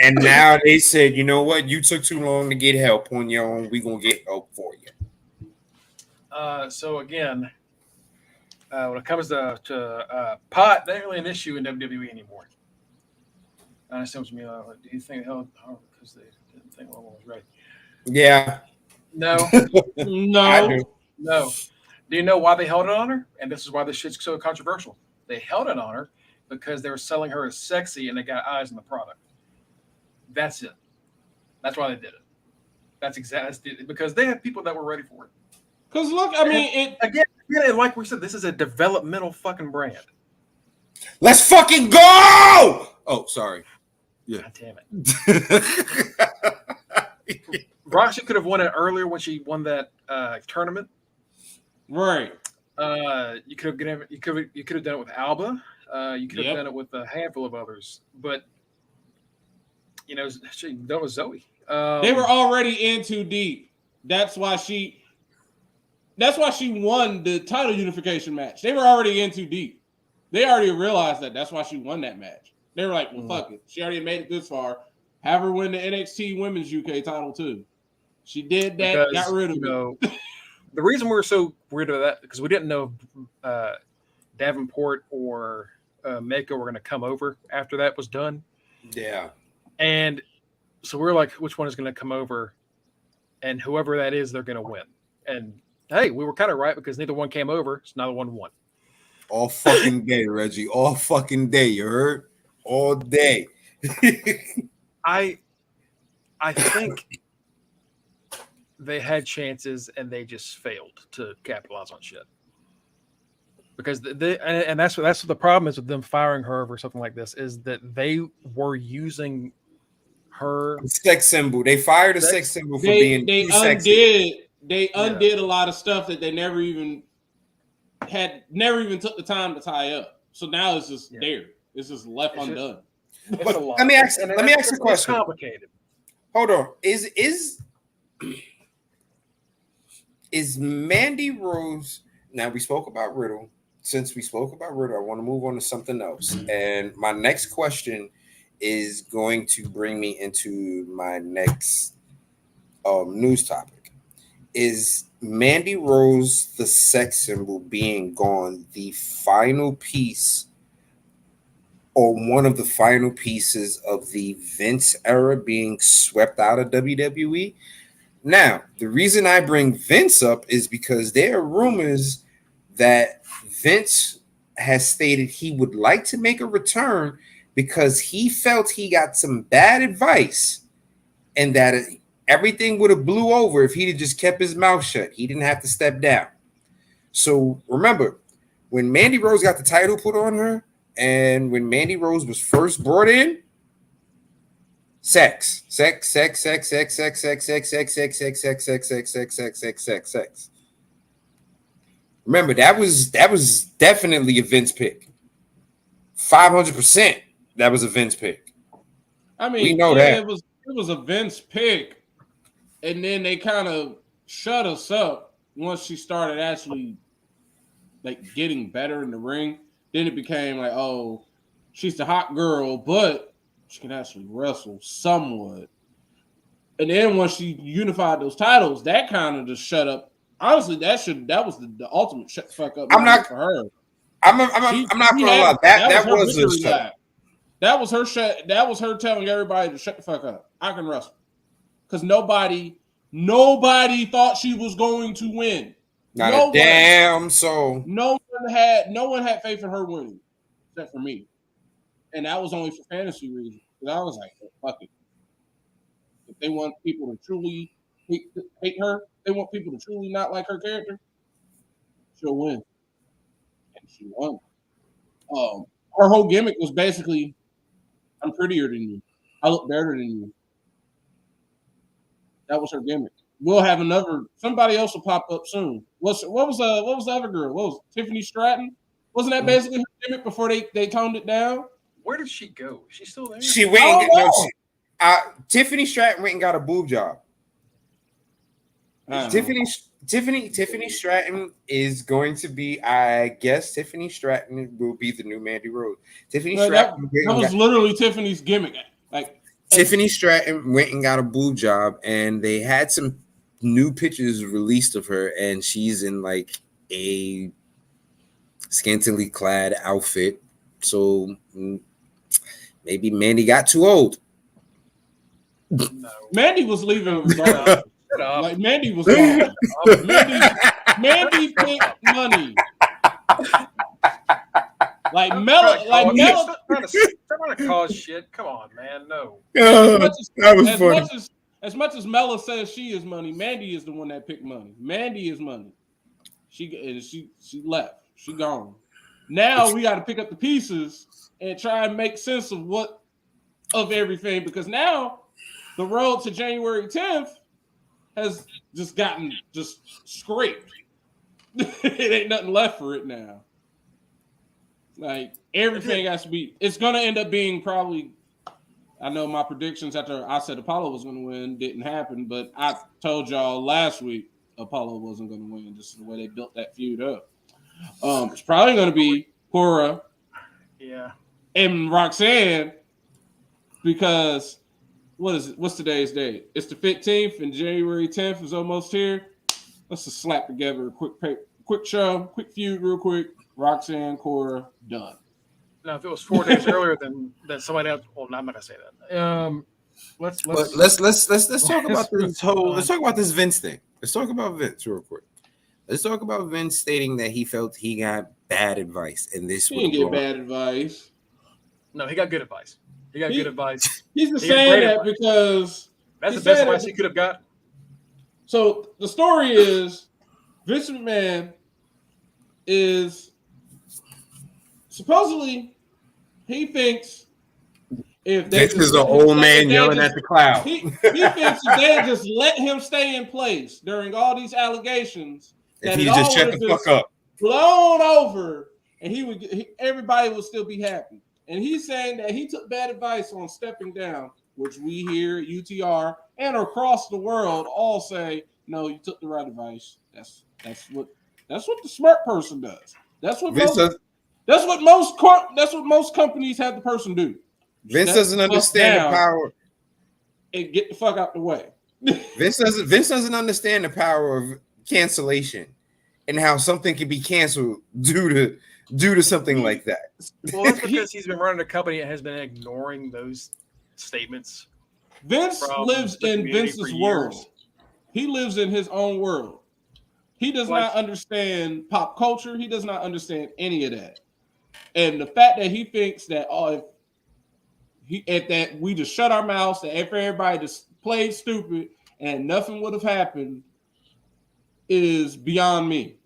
And now they said, you know what? You took too long to get help on your own. We're going to get help for you. So again, when it comes to pot, that ain't really an issue in WWE anymore. I understand what you mean. Do you think because they didn't think one was right? Yeah. No. No. No. Do you know why they held it on her? And this is why this shit's so controversial. They held it on her because they were selling her as sexy and they got eyes on the product. That's it. That's why they did it. That's because they had people that were ready for it. Because look, I mean, again, like we said, this is a developmental fucking brand. Let's fucking go! Oh, sorry. Yeah. God damn it. Roxy could have won it earlier when she won that tournament. Right. You could have done it with Alba. You could have done it with a handful of others, but she done it with Zoe. They were already in too deep. That's why she won the title unification match. They were already in too deep. They already realized that. That's why she won that match. They were like, well, fuck it. She already made it this far. Have her win the NXT Women's UK title too. She did that, got rid of it. The reason we were so weird about that because we didn't know if Davenport or Mako were going to come over after that was done. Yeah. And so we were like, which one is going to come over? And whoever that is, they're going to win. And hey, we were kind of right because neither one came over, so neither one won. All fucking day, Reggie. All fucking day. You heard? All day. I think they had chances and they just failed to capitalize on shit. Because that's what the problem is with them firing her over something like this is that they were using her sex symbol. They fired a sex symbol for being too sexy. They undid a lot of stuff that they never even took the time to tie up. So now it's just there. It's just left undone. But let me ask a question. Complicated. Hold on. Is Mandy Rose? Now we spoke about Riddle. since we spoke about Ritter, I want to move on to something else. And my next question is going to bring me into my next news topic. Is Mandy Rose, the sex symbol, being gone, the final piece or one of the final pieces of the Vince era being swept out of WWE? Now, the reason I bring Vince up is because there are rumors that Vince has stated he would like to make a return because he felt he got some bad advice and that everything would have blew over if he'd have just kept his mouth shut. He didn't have to step down. So remember, when Mandy Rose got the title put on her and when Mandy Rose was first brought in, sex. Remember, that was definitely a Vince pick. 500%. That was a Vince pick. I mean, we know that it was a Vince pick, and then they kind of shut us up once she started actually like getting better in the ring. Then it became like, oh, she's the hot girl, but she can actually wrestle somewhat. And then once she unified those titles, that kind of just shut up. Honestly, that was the ultimate shut the fuck up moment for her. I'm not gonna lie. That was a shut. That was her telling everybody to shut the fuck up. I can wrestle. Because nobody thought she was going to win. Not a damn soul. No one had faith in her winning, except for me. And that was only for fantasy reasons. Because I was like, oh, fuck it. If they want people to truly hate her, they want people to truly not like her character, she'll win. And she won. Her whole gimmick was basically, I'm prettier than you. I look better than you. That was her gimmick. We'll have somebody else will pop up soon. What was the other girl? What was it? Tiffany Stratton? Wasn't that basically her gimmick before they toned it down? Where did she go? Is she still there? She went Tiffany Stratton went and got a boob job. Tiffany Stratton is going to be, I guess Tiffany Stratton will be the new Mandy Rose. That was literally Tiffany's gimmick. Like Tiffany Stratton went and got a boob job, and they had some new pictures released of her, and she's in like a scantily clad outfit. So maybe Mandy got too old. No. Mandy was leaving. Like Mandy was gone. Mandy picked money. Like Mella, trying to cause shit. Come on, man. No. As much as Mella says she is money, Mandy is the one that picked money. Mandy is money. She left. She gone. Now we got to pick up the pieces and try and make sense of everything, because now the road to January 10th has just gotten scraped. It ain't nothing left for it now. Like everything has to be. It's gonna end up being probably. I know my predictions after I said Apollo was gonna win didn't happen, but I told y'all last week Apollo wasn't gonna win. Just the way they built that feud up. It's probably gonna be Cora, and Roxanne, because what is it? What's today's date? It's the 15th, and January 10th is almost here. Let's just slap together a quick show, quick feud, real quick. Roxanne, Cora, done. Now, if it was 4 days earlier, then somebody else. Well, I'm not gonna say that. Let's talk about this whole. Let's talk about this Vince thing. Let's talk about Vince real quick. Let's talk about Vince stating that he felt he got bad advice, and this he didn't get bad advice. No, he got good advice. He got good advice. He's just saying that advice because that's the best advice he could have got. So the story is Vince McMahon is supposedly he thinks if Vince is an old man yelling at the cloud. He thinks if they just let him stay in place during all these allegations, if he just shut the fuck up, blown over, and everybody would still be happy. And he's saying that he took bad advice on stepping down, which we here at UTR and across the world all say, no, you took the right advice. That's what the smart person does. That's what Vince most. does, That's what most companies have the person do. Vince Shut doesn't the fuck understand the down power. and get the fuck out the way. Vince doesn't understand the power of cancellation and how something can be canceled due to something like that. Well, that's because he's been running a company and has been ignoring those statements Vince from lives the in community for Vince's years. world. He lives in his own world. He does Like- not understand pop culture. He does not understand any of that. And the fact that he thinks that if that we just shut our mouths, that if everybody just played stupid and nothing would have happened, is beyond me.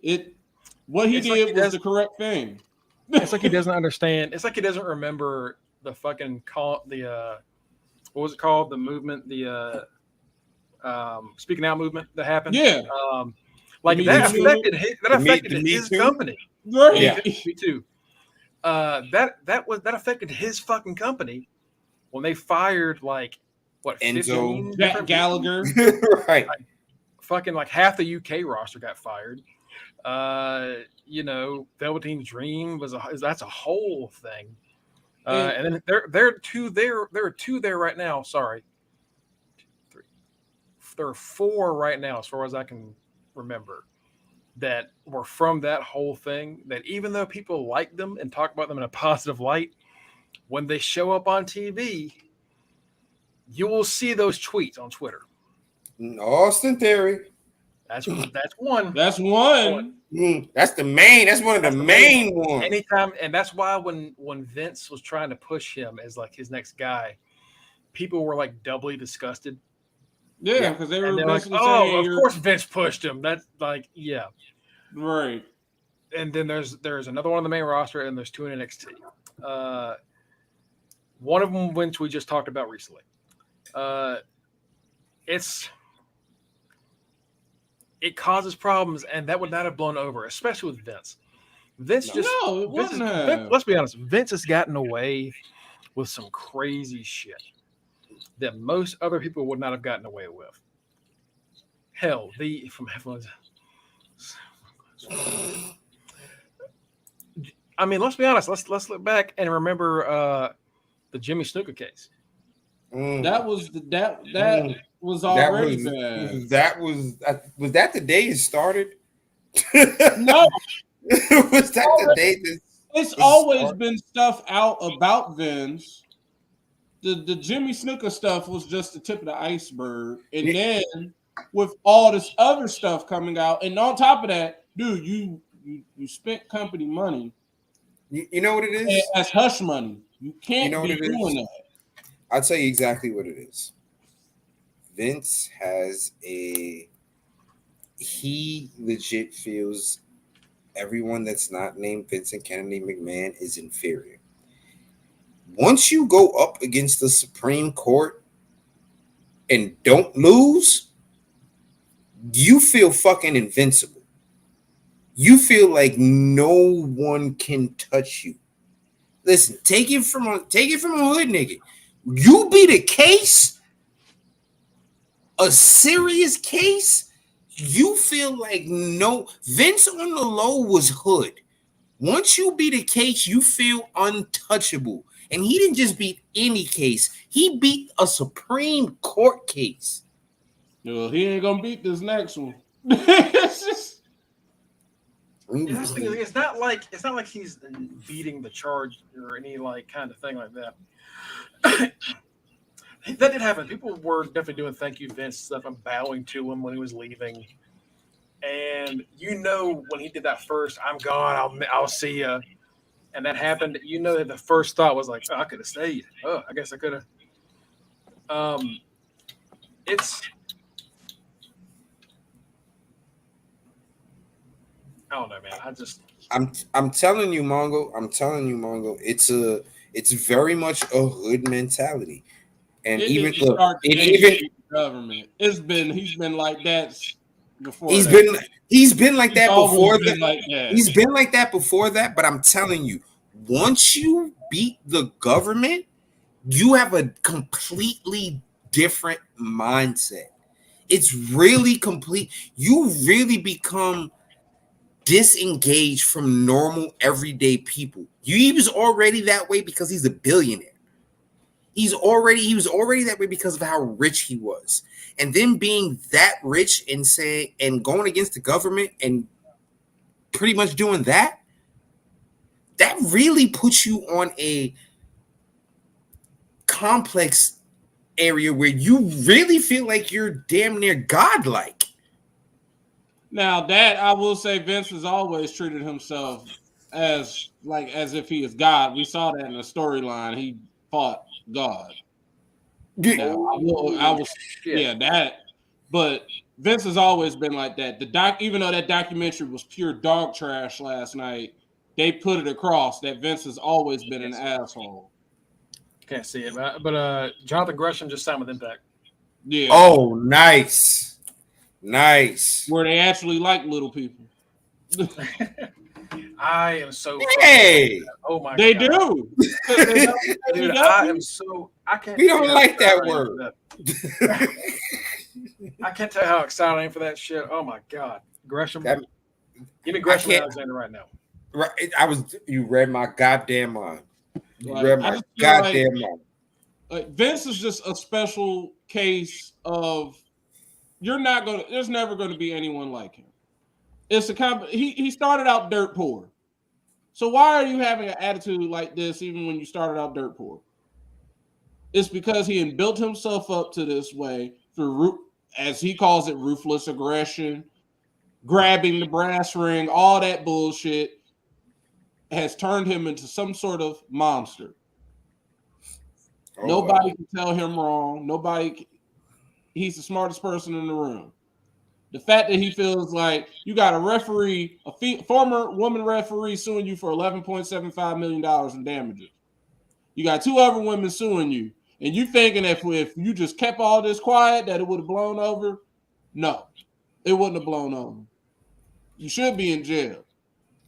What he It's did like was the correct thing. It's like he doesn't understand. It's like he doesn't remember the fucking what was it called? The movement, the speaking out movement that happened. Yeah. Like Me that Too. affected his Too? company. Right. Yeah. Me too. That affected his fucking company when they fired like what Enzo. 15 Jack different Gallagher. Right. fucking like half the UK roster got fired. Velveteen Dream that's a whole thing. And then there are two there right now. Sorry, there are 4 right now, as far as I can remember, that were from that whole thing. That even though people like them and talk about them in a positive light, when they show up on TV, you will see those tweets on Twitter. Austin Theory. That's one. That's one. That's one of the main ones. Anytime, and that's why when Vince was trying to push him as like his next guy, people were like doubly disgusted. Yeah, because they were And they're like, basically "Oh, saying, of course Vince pushed him." That's like, yeah. right. And then there's another one on the main roster, and there's 2 in NXT. One of them, which we just talked about recently. It causes problems, and that would not have blown over, especially with Vince. Let's be honest. Vince has gotten away with some crazy shit that most other people would not have gotten away with. Hell, I mean, let's be honest. Let's look back and remember the Jimmy Snuka case. That was was already bad. Was that the day it started? No, Was that the day that it's always been stuff out about Vince. The Jimmy Snuka stuff was just the tip of the iceberg, and then with all this other stuff coming out, and on top of that, dude, you spent company money. you know what it is? That's hush money. You can't be doing that. I'll tell you exactly what it is. Vince he legit feels everyone that's not named Vincent Kennedy McMahon is inferior. Once you go up against the Supreme Court and don't lose, you feel fucking invincible. You feel like no one can touch you. Listen, take it from a hood nigga. You beat a case, a serious case, you feel like no. Vince on the low was hood. Once you beat a case, you feel untouchable. And he didn't just beat any case. He beat a Supreme Court case. Well, he ain't gonna beat this next one. It's just It's not like he's beating the charge or any like kind of thing like that. That did happen. People were definitely doing thank you Vince stuff and bowing to him when he was leaving. And when he did that first, I'm gone. I'll see ya. And that happened. That the first thought was like, oh, I could have stayed. Oh, I guess I could have. I don't know, man. I'm telling you, Mongo. It's very much a hood mentality. And even government. He's been like that before. He's been like that before that. He's been like that before that. But I'm telling you, once you beat the government, you have a completely different mindset. It's really complete. You really become disengaged from normal everyday people. He was already that way because he's a billionaire. He was already that way because of how rich he was. And then being that rich and going against the government and pretty much doing that really puts you on a complex area where you really feel like you're damn near godlike. Now that I will say, Vince has always treated himself as if he is God. We saw that in the storyline. He fought God. Now I was yeah, that, but Vince has always been like that. Even though that documentary was pure dog trash last night, they put it across that Vince has always been an asshole. Can't see it, but Jonathan Gresham just signed with Impact. Yeah. Oh, nice. Where they actually like little people. I am so. Hey, oh my they God. Do. Dude, I am so. I can't. We don't like that word. I can't tell you how excited I am for that shit. Oh my God, Gresham. Give me Gresham Alexander right now. Right, you read my goddamn mind. You Like, read my goddamn mind. Like Vince is just a special case of there's never gonna be anyone like him. It's he started out dirt poor. So why are you having an attitude like this even when you started out dirt poor? It's because he had built himself up to this way through, as he calls it, ruthless aggression, grabbing the brass ring, all that bullshit has turned him into some sort of monster. Oh, nobody can tell him wrong. He's the smartest person in the room. The fact that he feels like you got a referee, former woman referee suing you for $11.75 million in damages. You got 2 other women suing you. And you thinking if you just kept all this quiet that it would have blown over? No, it wouldn't have blown over. You should be in jail.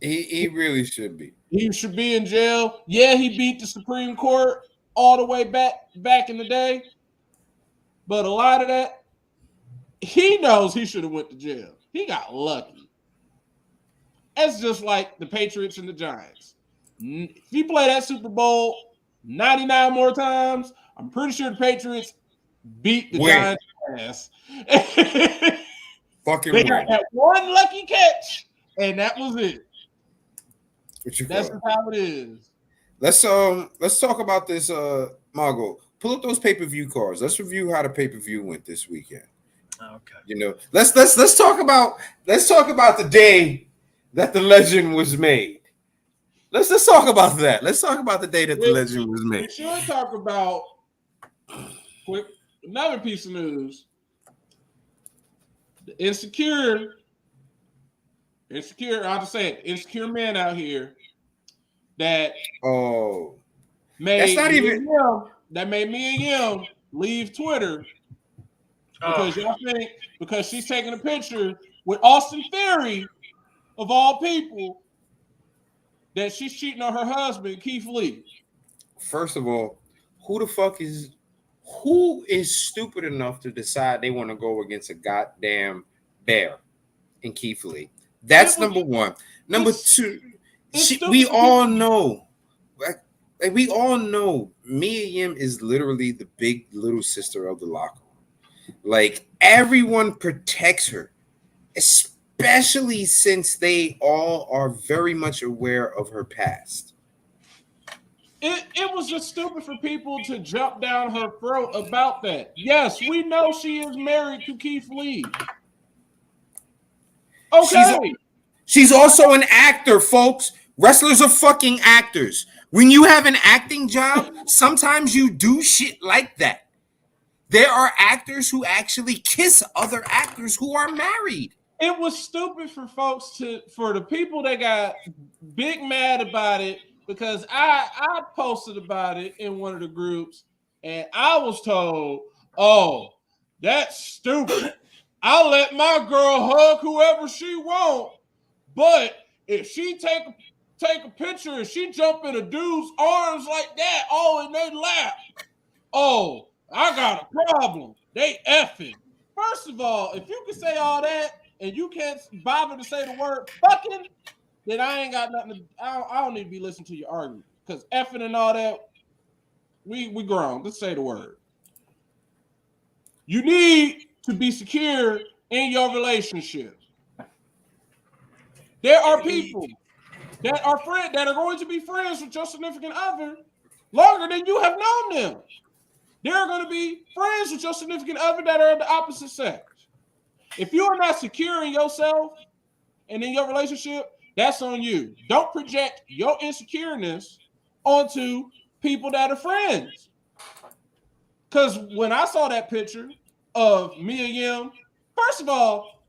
He really should be. He should be in jail. Yeah, he beat the Supreme Court all the way back in the day. But a lot of that, he knows he should have went to jail. He got lucky. It's just like the Patriots and the Giants. If you play that Super Bowl 99 more times, I'm pretty sure the Patriots beat the Giants' ass. Fucking they got that one lucky catch, and that was it. That's how it is. Let's talk about this, Margo. Pull up those pay-per-view cards. Let's review how the pay-per-view went this weekend. Okay. You know, let's talk about the day that the legend was made. Let's talk about that. Let's talk about the day that the legend was made. We should talk about another piece of news. The insecure, I'll just say it, insecure man out here that made me and him leave Twitter because y'all think because she's taking a picture with Austin Theory of all people that she's cheating on her husband, Keith Lee. First of all, who is stupid enough to decide they want to go against a goddamn bear in Keith Lee? That's number one. Number two, we all know Mia Yim is literally the big little sister of the locker room. Like, everyone protects her, especially since they all are very much aware of her past. It was just stupid for people to jump down her throat about that. Yes, we know she is married to Keith Lee. Okay. She's also an actor, folks. Wrestlers are fucking actors. When you have an acting job, sometimes you do shit like that. There are actors who actually kiss other actors who are married. It was stupid for for the people that got big mad about it, because I posted about it in one of the groups and I was told, oh, that's stupid. I'll let my girl hug whoever she want, but if she take a picture and she jump in a dude's arms like that, and they laugh, I got a problem. They effing. First of all, if you can say all that, and you can't bother to say the word fucking, then I ain't got nothing to. I don't need to be listening to your argument because effing and all that. We grown. Let's say the word. You need to be secure in your relationship. There are people that are going to be friends with your significant other longer than you have known them. There are going to be friends with your significant other that are the opposite sex. If you are not secure in yourself and in your relationship, that's on you. Don't project your insecureness onto people that are friends. Because when I saw that picture of Mia Yim, first of all,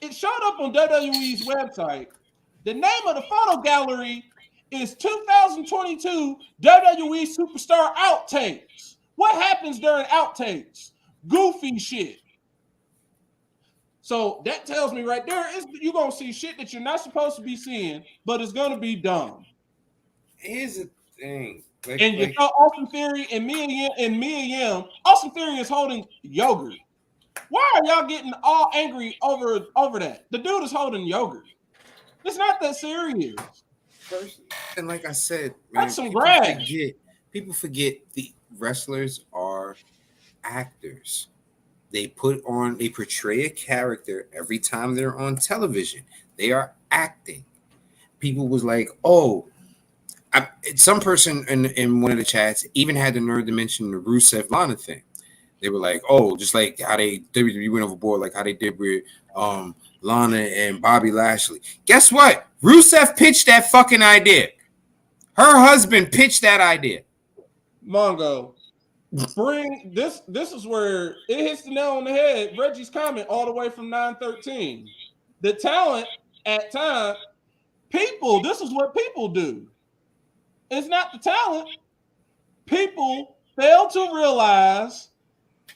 it showed up on WWE's website. The name of the photo gallery is 2022 WWE Superstar Outtakes. What happens during outtakes? Goofy shit. So that tells me right there is you're gonna see shit that you're not supposed to be seeing, but it's gonna be dumb. Here's the thing. And you saw Austin Theory and Mia Yim. Austin Theory is holding yogurt. Why are y'all getting all angry over that? The dude is holding yogurt. It's not that serious. And like I said, man, that's some grass. People forget the wrestlers are actors. They portray a character every time they're on television. They are acting. People was like, oh, some person in one of the chats even had the nerve to mention the Rusev Lana thing. They were like, oh, just like how WWE went overboard, like how they did with Lana and Bobby Lashley. Guess what? Rusev pitched that fucking idea. Her husband pitched that idea. Mongo, bring this. This is where it hits the nail on the head. Reggie's comment all the way from 913. The talent at time, people. This is what people do. It's not the talent. People fail to realize.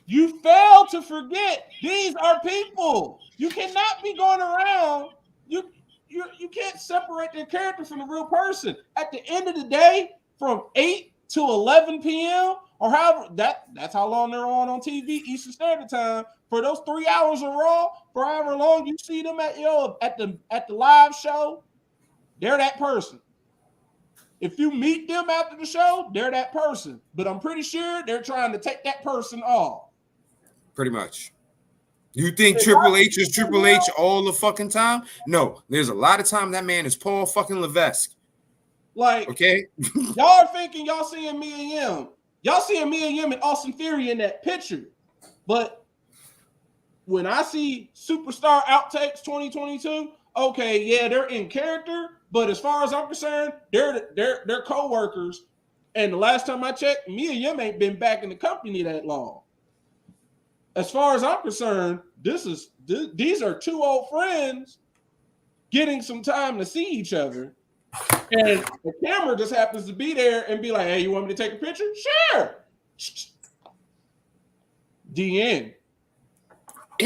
You fail to forget these are people. You cannot be going around. You can't separate their character from the real person. At the end of the day, from 8 to 11 p.m. or however that's how long they're on TV Eastern Standard Time for those 3 hours of Raw. For however long you see them at the live show, they're that person. If you meet them after the show, they're that person. But I'm pretty sure they're trying to take that person off. Pretty much. You think Triple H is Triple H all the fucking time? No, there's a lot of time that man is Paul fucking Levesque. Like, okay, y'all are thinking y'all seeing Mia Yim. Y'all seeing Mia Yim and Austin Theory in that picture. But when I see Superstar Outtakes 2022, okay, yeah, they're in character. But as far as I'm concerned, they're co-workers. And the last time I checked, Mia Yim ain't been back in the company that long. As far as I'm concerned, these are two old friends getting some time to see each other. And the camera just happens to be there and be like, hey, you want me to take a picture? Sure. The end.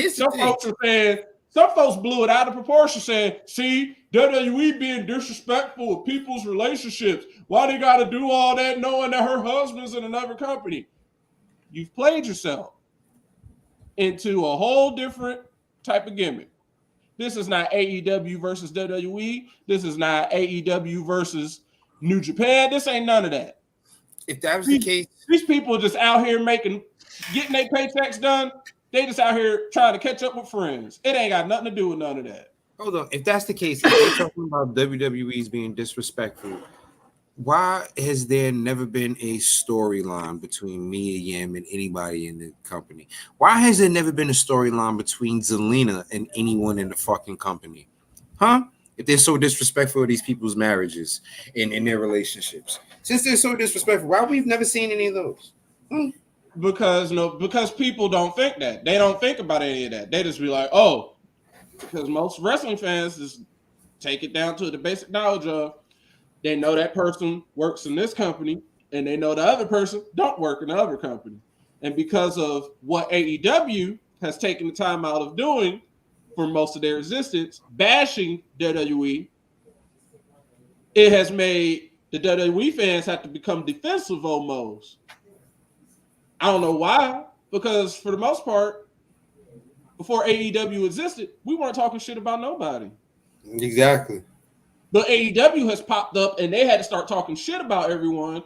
Some folks blew it out of proportion saying, see, WWE being disrespectful of people's relationships. Why they got to do all that knowing that her husband's in another company? You've played yourself into a whole different type of gimmick. This is not AEW versus WWE. This is not AEW versus New Japan. This ain't none of that. If that was the case, these people are just out here getting their paychecks done. They just out here trying to catch up with friends. It ain't got nothing to do with none of that. Hold on. If that's the case, if they're talking about WWE's being disrespectful, why has there never been a storyline between Mia Yim and anybody in the company? Why has there never been a storyline between Zelina and anyone in the fucking company? Huh? If they're so disrespectful of these people's marriages and in their relationships. Since they're so disrespectful, why we've never seen any of those? Because people don't think that. They don't think about any of that. They just be like, oh, because most wrestling fans just take it down to the basic knowledge of they know that person works in this company and they know the other person don't work in the other company. And because of what AEW has taken the time out of doing for most of their existence, bashing WWE, it has made the WWE fans have to become defensive almost. I don't know why, because for the most part, before AEW existed, we weren't talking shit about nobody. Exactly. But AEW has popped up, and they had to start talking shit about everyone,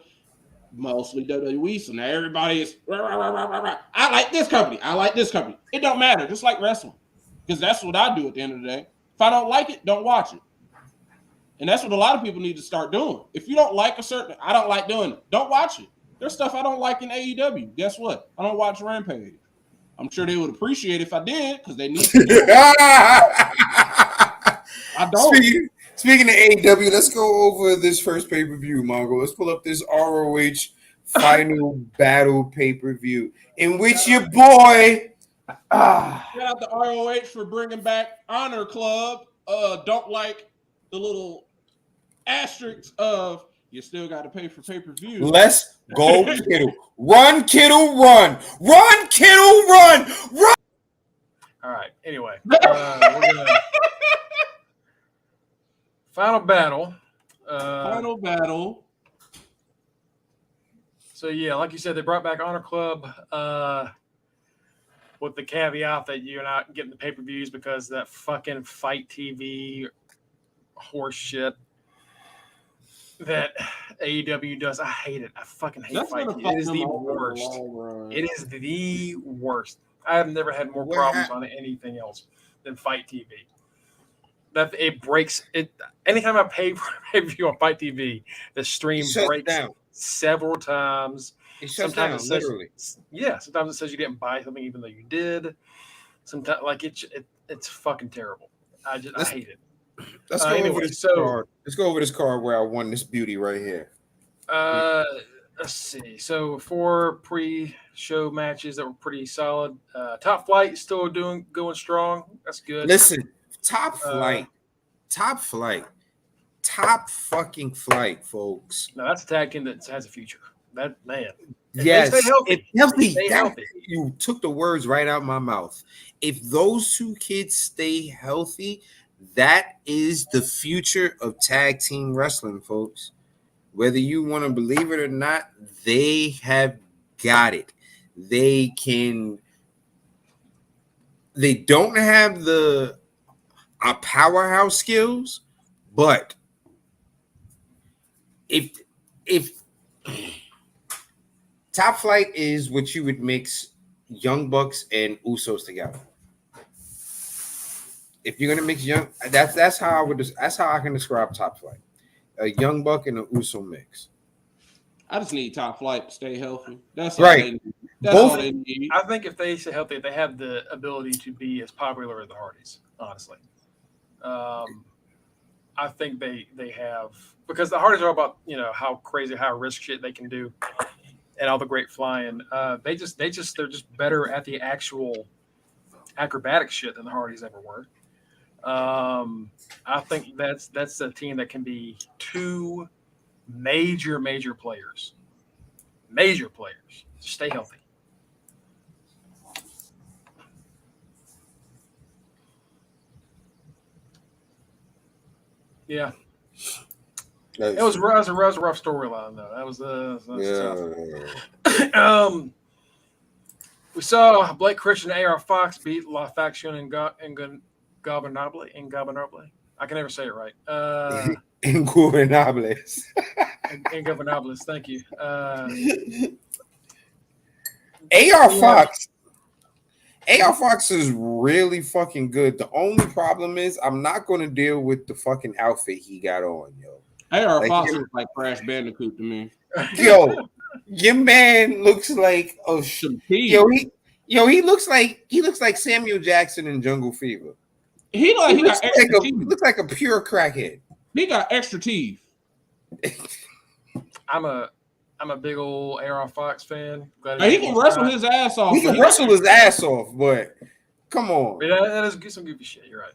mostly WWE. So now everybody is, I like this company. I like this company. It don't matter, just like wrestling, because that's what I do at the end of the day. If I don't like it, don't watch it. And that's what a lot of people need to start doing. If you don't like a certain, I don't like doing it, don't watch it. There's stuff I don't like in AEW. Guess what? I don't watch Rampage. I'm sure they would appreciate it if I did, because they need to do it. I don't. Speaking of AEW, let's go over this first pay-per-view, Mongo. Let's pull up this ROH Final Battle pay-per-view, in which your boy... Shout out to ROH for bringing back Honor Club. Don't like the little asterisks of you still got to pay for pay-per-view. Let's go, Kittle. Run, Kittle, run. Run, Kittle, run. Run. All right. Anyway, we're gonna Final Battle. Final Battle. So yeah, like you said, they brought back Honor Club with the caveat that you're not getting the pay-per-views because that fucking Fight TV horse shit that AEW does. I hate it. I fucking hate That's Fight gonna TV. fuck It is them the over in the worst. long run. It is the worst. I have never had more What problems on anything else than Fight TV. That it breaks it. Anytime I pay for a pay-per-view on Fight TV, the stream It breaks down. several times. It shuts Sometimes down, it says, literally. yeah. Sometimes it says you didn't buy something even though you did. Sometimes like it's fucking terrible. I hate it. Let's go Anyway, over this so- card. Let's go over this card where I won this beauty right here. Let's see. So 4 pre-show matches that were pretty solid. Top Flight is still going strong. That's good. Listen, top flight, top fucking flight, folks. No, that's a tag team that has a future. That man. If Yes, they stay healthy, it's healthy. stay That- healthy. You took the words right out of my mouth. If those two kids stay healthy, that is the future of tag team wrestling, folks. Whether you want to believe it or not, they have got it. They don't have the powerhouse skills, but if Top Flight is what you would mix Young Bucks and Usos together. If you're gonna mix that's how I can describe Top Flight. A Young Buck and an Uso mix. I just need Top Flight to stay healthy. That's Right. all they need. That's Both- all they need. I think if they stay healthy, they have the ability to be as popular as the Hardys. Honestly, I think they have, because the Hardys are all about how crazy, high risk shit they can do, and all the great flying. They're just better at the actual acrobatic shit than the Hardys ever were. I think that's a team that can be 2 major players. Major players. Stay healthy. Yeah, it was a rough storyline though. That was tough. We saw Blake Christian and AR Fox beat La Faction and Ingobernable. I can never say it right. Ingobernables. Ingobernables. Thank you. AR Fox is really fucking good. The only problem is I'm not going to deal with the fucking outfit he got on, yo. AR Like, Fox looks like Crash Bandicoot to me. Yo, your man looks like Some teeth. he looks like Samuel Jackson in Jungle Fever. He Looks got like a pure crackhead. He got extra teeth. I'm a big old AR Fox fan. Glad He can wrestle his ass off. He can wrestle his ass off, but come on. But that is some goofy shit. You're right.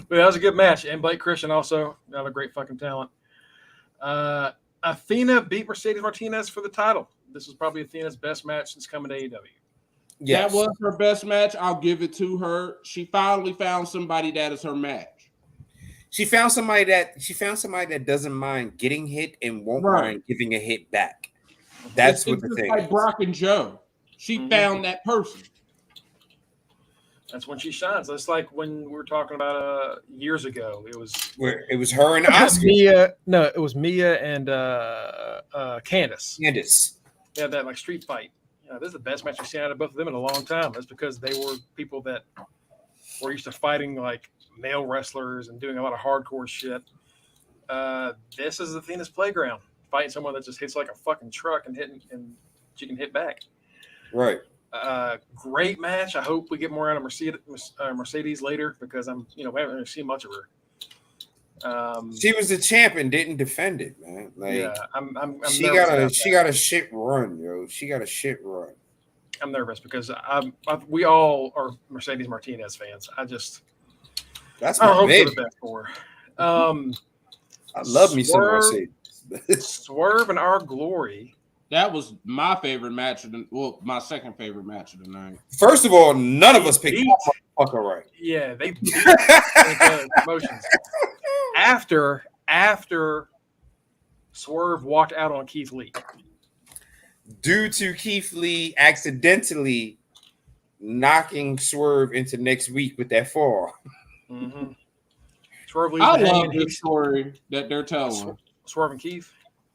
But that was a good match. And Blake Christian also, another great fucking talent. Athena beat Mercedes Martinez for the title. This was probably Athena's best match since coming to AEW. Yes. That was her best match. I'll give it to her. She finally found somebody that is her match. She found somebody that doesn't mind getting hit and won't mind giving a hit back. That's It's what the just thing like is. Brock and Joe. She found that person. That's when she shines. That's like when we were talking about years ago. It was Where it was her and Oscar. Mia. No, it was Mia and Candace. Candace. They had that like street fight. This is the best match I've seen out of both of them in a long time. That's because they were people that were used to fighting like male wrestlers and doing a lot of hardcore shit. This is Athena's playground, fighting someone that just hits like a fucking truck and she can hit back. Right. Great match. I hope we get more out of Mercedes later because we haven't really seen much of her. She was the champ and didn't defend it, man. Like, yeah, I'm she nervous got a shit run, yo. She got a shit run. I'm nervous because we all are Mercedes Martinez fans. That's I my hope baby. for the best for her. I love me some Mercedes. Swerve and Our Glory. That was my favorite match my second favorite match of the night. First of all, none of us picked that motherfucker right. Yeah, they beat the promotions. After Swerve walked out on Keith Lee. Due to Keith Lee accidentally knocking Swerve into next week with that fall. Mm-hmm. Swerve I love this story that they're telling. Swerve and Keith.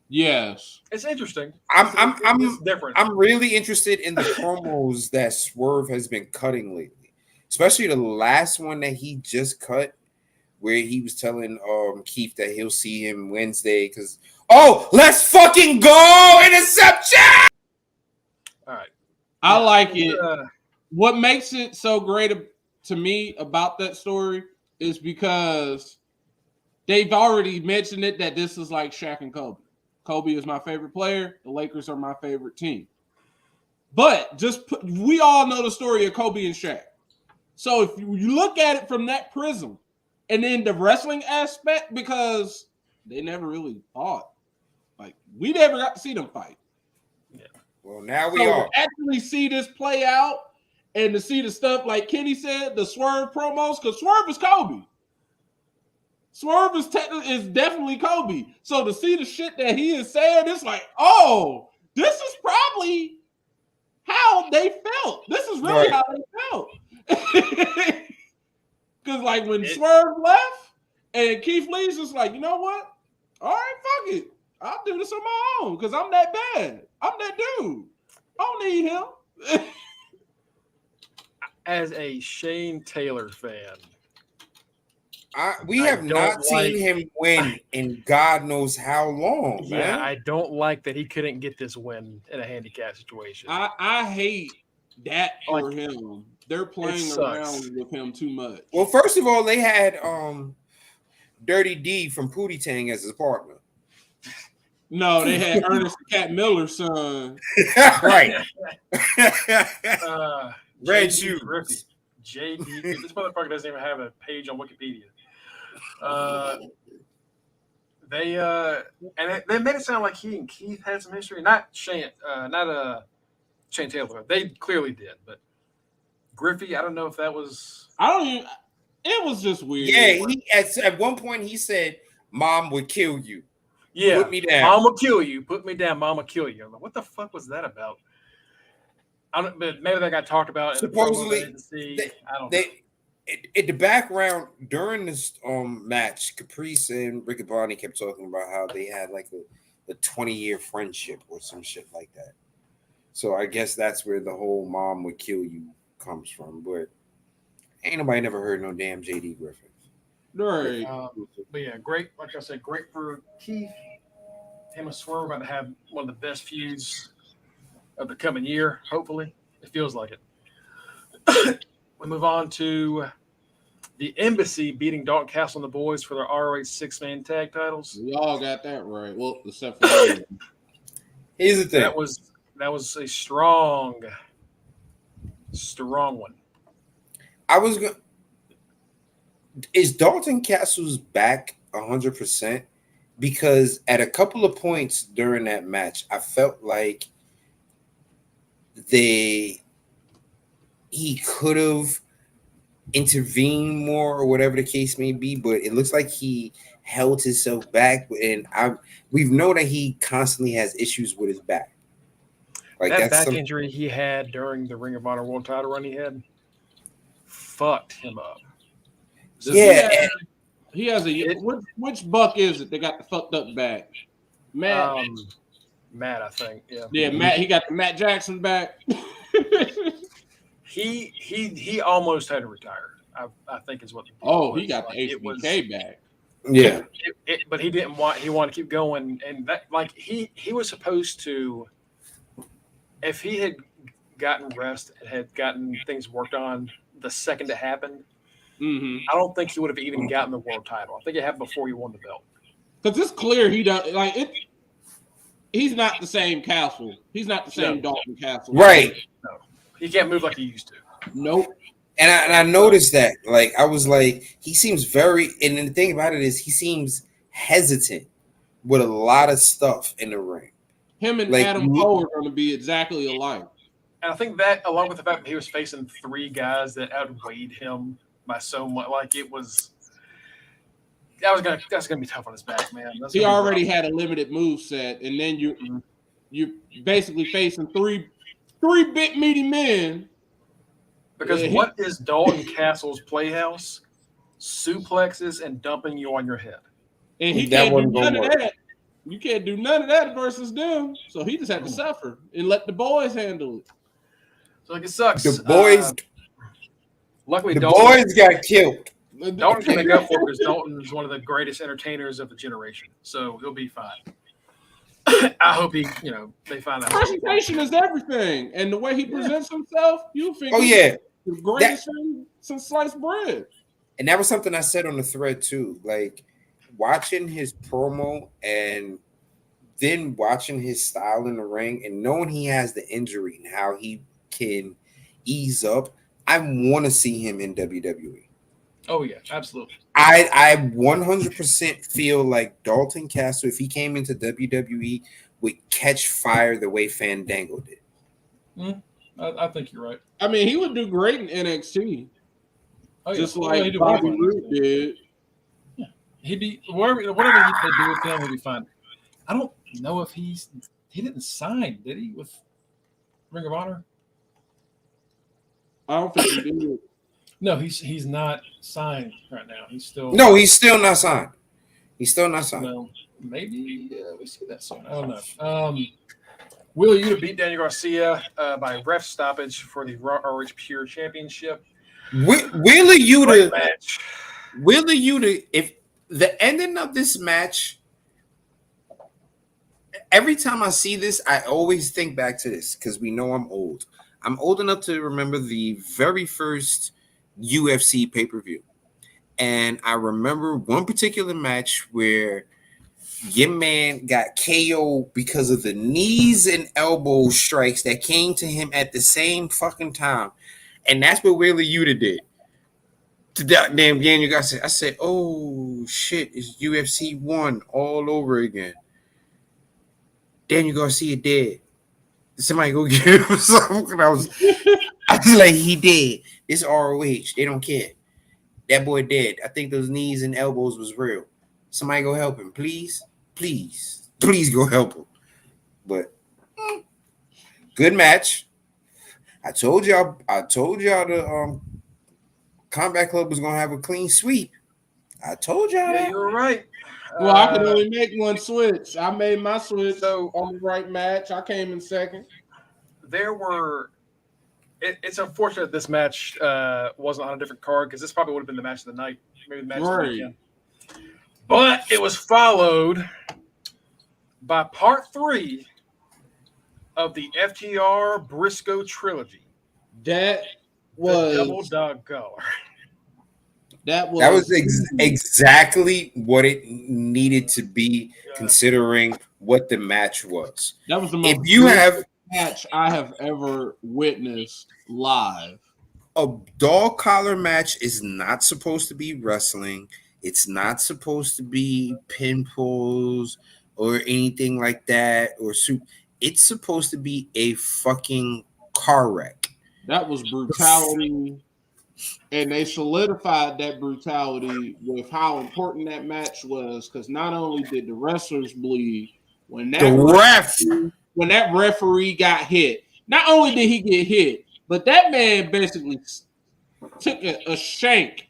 Yes, it's interesting. It's different. I'm really interested in the promos that Swerve has been cutting lately, especially the last one that he just cut, where he was telling Keith that he'll see him Wednesday because let's fucking go interception. All right, I like it. What makes it so great to me about that story is because they've already mentioned it that this is like Shaq and Kobe. Kobe is my favorite player. The Lakers are my favorite team. But we all know the story of Kobe and Shaq. So if you look at it from that prism, and then the wrestling aspect, because they never really fought. Like, we never got to see them fight. Yeah. Well, now we are. To actually see this play out and to see the stuff, like Kenny said, the Swerve promos, because Swerve is Kobe. Swerve is definitely Kobe. So to see the shit that he is saying, it's like, this is probably how they felt. This is really how they felt. Because like when Swerve left and Keith Lee's just like, you know what? All right, fuck it. I'll do this on my own because I'm that bad. I'm that dude. I don't need him. As a Shane Taylor fan, we have not seen him win in God knows how long. Yeah, man. I don't like that he couldn't get this win in a handicap situation. I hate that for him. They're playing around with him too much. Well, first of all, they had Dirty D from Pootie Tang as his partner. No, they had Ernest Cat Miller's son. Right. Red shoes. JD. This motherfucker doesn't even have a page on Wikipedia. They made it sound like he and Keith had some history. Not Shane Taylor. They clearly did, but Griffey, I don't know if that was. It was just weird. Yeah, at one point he said, "Mom would kill you." Yeah, put me down. Mom will kill you. Put me down. Mom will kill you. I'm like, what the fuck was that about? But maybe that got talked about. Supposedly, I don't know. In the background during this match, Caprice and Ricky Bonney kept talking about how they had like a 20-year friendship or some shit like that. So I guess that's where the whole "mom would kill you" comes from. But ain't nobody never heard no damn JD Griffith. Right. But yeah, great. Like I said, great for Keith. Him and Swerve about to have one of the best feuds of the coming year. Hopefully, it feels like it. We move on to the Embassy beating Dalton Castle and the boys for their ROH 6-man tag titles. We all got that right. Well, except for me. Here's the thing. That was a strong one. Is Dalton Castle's back 100%? Because at a couple of points during that match, I felt like he could have intervened more or whatever the case may be, but it looks like he held himself back. And we've known that he constantly has issues with his back. Like that back injury he had during the Ring of Honor World Title run he had fucked him up. Yeah, He has a which Buck is it? They got the fucked up back. Matt. Matt, I think. Yeah, Matt. He got the Matt Jackson back. He almost had to retire. I think is what. He got the HBK back. yeah. But he didn't want. He wanted to keep going, and that he was supposed to. If he had gotten rest and had gotten things worked on the second it happened, I don't think he would have even gotten the world title. I think it happened before he won the belt. Because it's clear he does like it. He's not the same Castle. He's not the same Dalton Castle. Right. No, he can't move like he used to. Nope. And I noticed that. Like, I was like, he seems very. And the thing about it is, he seems hesitant with a lot of stuff in the ring. Him and Adam Cole are going to be exactly alike. And I think that, along with the fact that he was facing 3 guys that outweighed him by so much, like it was. That's gonna be tough on his back, man. He already had a limited move set, and then you basically facing three big meaty men. Because what is Dalton Castle's playhouse? Suplexes and dumping you on your head. And he can't do none of that. You can't do none of that versus them. So he just had to suffer and let the boys handle it. So like it sucks. The boys luckily the Dalton, boys got killed. Dalton can make up for it because Dalton is one of the greatest entertainers of the generation. So he'll be fine. I hope they find that. Presentation is everything. And the way he presents himself, you think the greatest thing since sliced bread. And that was something I said on the thread too. Like, watching his promo and then watching his style in the ring and knowing he has the injury and how he can ease up, I want to see him in WWE. Oh yeah, absolutely. I 100% feel like Dalton Castle, if he came into WWE, would catch fire the way Fandango did. I think you're right. I mean, he would do great in NXT. Oh, yeah. Just like Bobby Roode did. Yeah. He'd be whatever they do with him, he'd be fine. I don't know if he didn't sign, did he, with Ring of Honor? I don't think he did. No, he's not signed right now. He's still he's still not signed. He's still not signed. No, maybe we see that soon. I don't know. Wheeler Yuta beat Daniel Garcia by ref stoppage for the Raw RH Pure Championship. Wheeler Yuta, if the ending of this match, every time I see this, I always think back to this because we know I'm old. I'm old enough to remember the very first UFC pay-per-view. And I remember one particular match where your man got KO'd because of the knees and elbow strikes that came to him at the same fucking time. And that's what Wheeler Yuta did. To that damn Daniel Garcia. I said, oh shit, it's UFC 1 all over again. Daniel Garcia dead. Somebody go get him something. I was like, he dead. It's ROH. They don't care. That boy dead. I think those knees and elbows was real. Somebody go help him, please. Please go help him. But good match. I told y'all the Combat Club was gonna have a clean sweep. I told y'all that. You were right. Well, I could only make one switch. I made my switch on the right match. I came in second. It's unfortunate this match wasn't on a different card because this probably would have been the match of the night, maybe the match of the weekend. But it was followed by part 3 of the FTR Briscoe trilogy. That was the Double Dog Collar. That was exactly what it needed to be, considering what the match was. That was the most match I have ever witnessed live. A dog collar match is not supposed to be wrestling. It's not supposed to be pinballs or anything like that or soup. It's supposed to be a fucking car wreck. That was brutality. And they solidified that brutality with how important that match was, because not only did the wrestlers bleed, when that referee got hit, not only did he get hit, but that man basically took a shank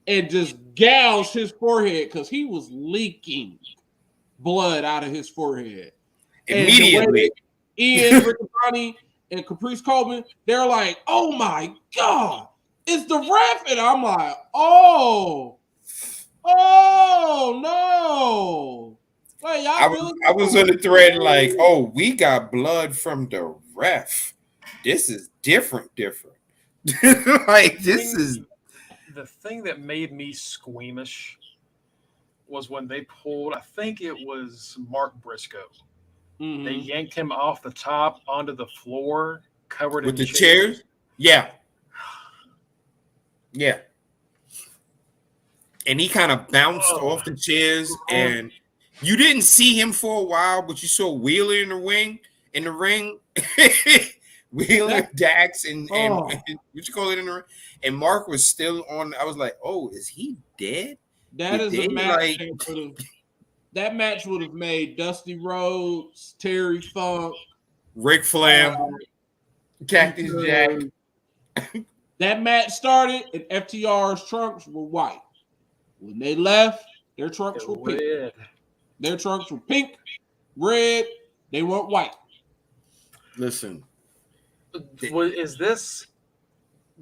and just gouged his forehead because he was leaking blood out of his forehead. Immediately. And Ian Riccaboni and Caprice Coleman, they're like, "Oh my God, it's the ref!" And I'm like, "Oh no!" Like y'all really? I was on the thread like, "Oh, we got blood from the ref. This is different. Like this is." The thing that made me squeamish was when they pulled, I think it was Mark Briscoe. Mm-hmm. They yanked him off the top onto the floor, covered with in the chairs. Yeah. And he kind of bounced off the chairs, and you didn't see him for a while, but you saw Wheeler in the ring. Wheeler, Dax, and what you call it in the ring, and Mark was still on. I was like, "Oh, is he dead?" That is a match. That match would have made Dusty Rhodes, Terry Funk, Ric Flair, Cactus Jack. That match started, and FTR's trunks were white. When they left, their trunks were pink. Red. Their trunks were pink, red. They weren't white. Listen, is this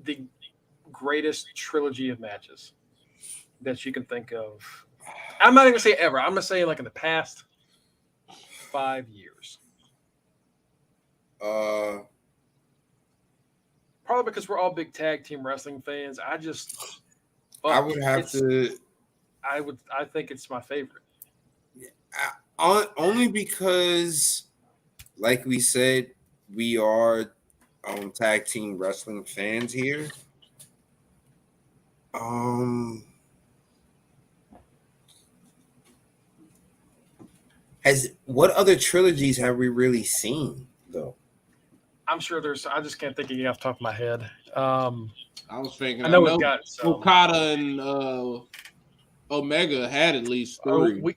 the greatest trilogy of matches that you can think of? I'm not even gonna say ever. I'm gonna say like in the past 5 years. Probably because we're all big tag team wrestling fans. I would have to. I think it's my favorite. Only because, like we said, we are tag team wrestling fans here. What other trilogies have we really seen though? I'm sure there's. I just can't think of it off the top of my head. I was thinking. I know we've got Okada and Omega had at least 3. We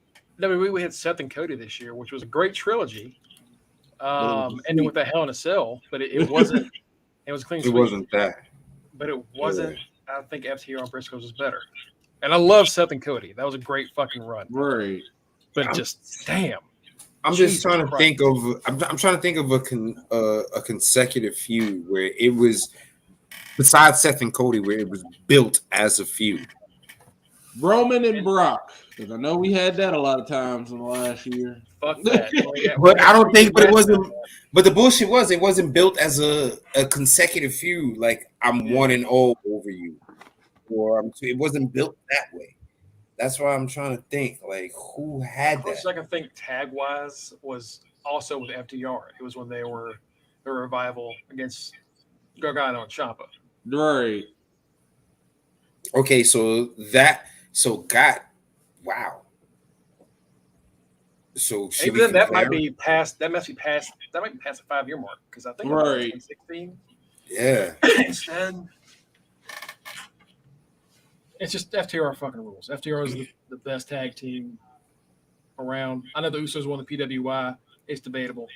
had Seth and Cody this year, which was a great trilogy. Ending with a Hell in a Cell, but it wasn't. It was clean. It wasn't that. But it wasn't. Yeah. I think FTR on Briscoe's was better. And I love Seth and Cody. That was a great fucking run. Right. But just damn. I'm just trying to think of. I'm trying to think of a consecutive feud where it was, besides Seth and Cody, where it was built as a feud. Roman and Brock, because I know we had that a lot of times in the last year. Fuck that. But I don't think. But it wasn't. But the bullshit was it wasn't built as a consecutive feud. Like I'm 1-0 over you, or it wasn't built that way. That's why I'm trying to think, like, who had that? Closest I can think tag-wise was also with FTR. It was when they were the revival against Gargano and Ciampa. Right. Okay, wow. So that might be past the 5-year mark because I think it was 2016. Yeah. It's just FTR fucking rules. FTR is the best tag team around. I know the Usos won the PWI. It's debatable.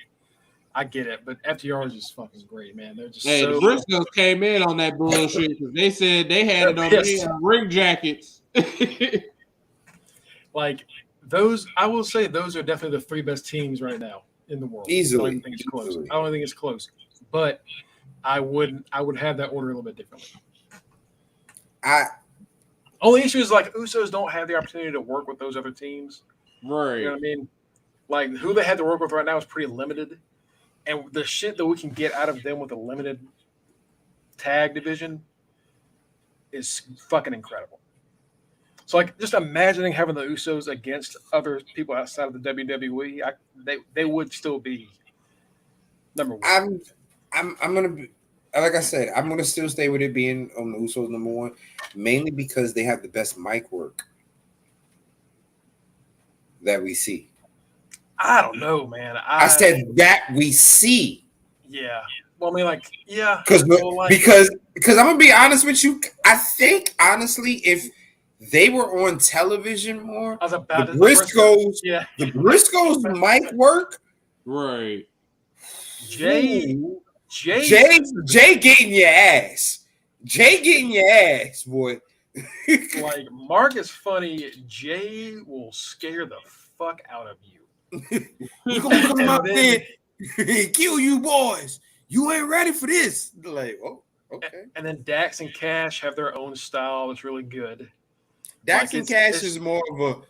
I get it, but FTR is just fucking great, man. They're just the Briscoes came in on that bullshit because they said they had it on their ring jackets. Like those, I will say those are definitely the 3 best teams right now in the world. Easily. I don't think it's close. I don't think it's close, but I would have that order a little bit differently. Only issue is like Usos don't have the opportunity to work with those other teams. Right. You know what I mean? Like who they had to work with right now is pretty limited. And the shit that we can get out of them with a limited tag division is fucking incredible. So like just imagining having the Usos against other people outside of the WWE, they would still be number 1. I'm gonna be, like I said, I'm gonna still stay with it being on the Usos number 1, mainly because they have the best mic work that we see. I don't know, man. I said that we see. Yeah. Well, I mean, like, yeah. Because I'm gonna be honest with you. I think honestly, if they were on television more, I was about the Briscoes mic work. Right. Jay getting your ass. Jay getting your ass, boy. Like, Mark is funny. Jay will scare the fuck out of you. He's gonna come And out then- there and kill you boys. You ain't ready for this. Like, oh, okay. And then Dax and Cash have their own style that's really good. Dax Like, and Cash it's- is more of a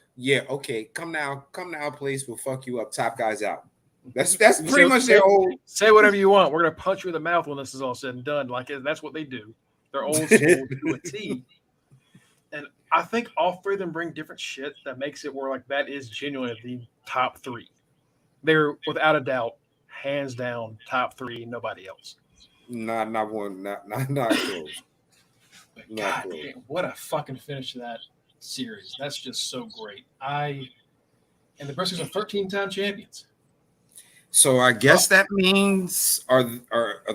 okay. Come now, place will fuck you up. Top guys out. That's pretty much their whole. Say whatever you want. We're gonna punch you in the mouth when this is all said and done. Like, that's what they do. They're old school to a T. And I think all three of them bring different shit that makes it where like that is genuinely the top three. They're without a doubt, hands down, top three. Nobody else. Not one. Not close. But Not God, close. damn, what a fucking finish to that series. That's just so great. And the Briscoes are 13-time champions. So I guess that means are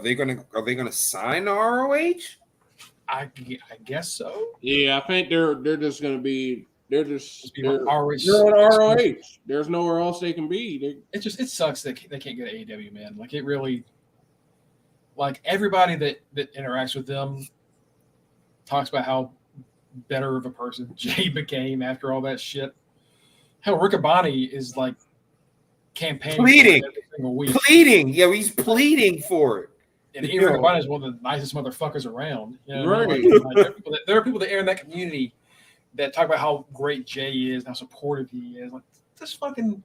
they gonna sign the ROH? I guess so. Yeah, I think they're just gonna be they're ROH. on ROH. There's nowhere else they can be. It sucks that they can't get AEW, man. Like, it really, like, everybody that interacts with them talks about how better of a person Jay became after all that shit. Hell, Riccaboni is like campaigning Pleading. every single week. Yeah, he's pleading for it. And Ian Riccaboni is one of the nicest motherfuckers around. You know, Right. Like, there are people that are in that community that talk about how great Jay is, how supportive he is. Like, this fucking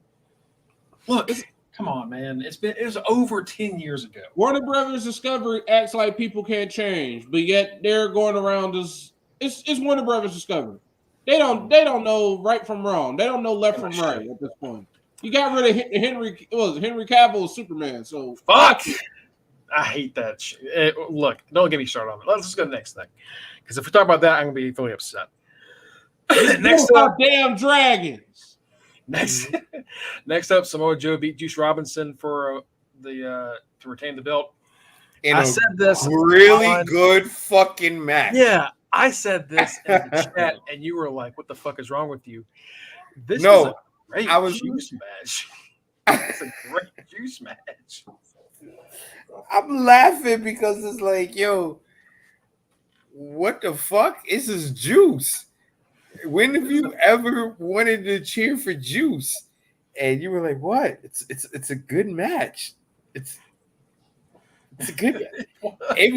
look. Come on, man. It was over 10 years ago. Warner Brothers Discovery acts like people can't change, but yet they're going around as it's Warner Brothers Discovery. They don't know right from wrong. They don't know left from right at this point. You got rid of Henry Cavill as Superman. So Fuck. I hate that shit. Look, don't get me started on it. Let's just go to the next thing. Because if we talk about that, I'm gonna be really upset. Next up, damn dragons. Next up, Samoa Joe beat Juice Robinson for to retain the belt. In I a said this really good fucking match. Yeah, I said this in the chat, and you were like, "What the fuck is wrong with you?" This No, was a great juice match. It's a great juice match. I'm laughing because it's like, yo, what the fuck? This is Juice. When have you ever wanted to cheer for Juice? And you were like, what? It's a good match. It's a good. It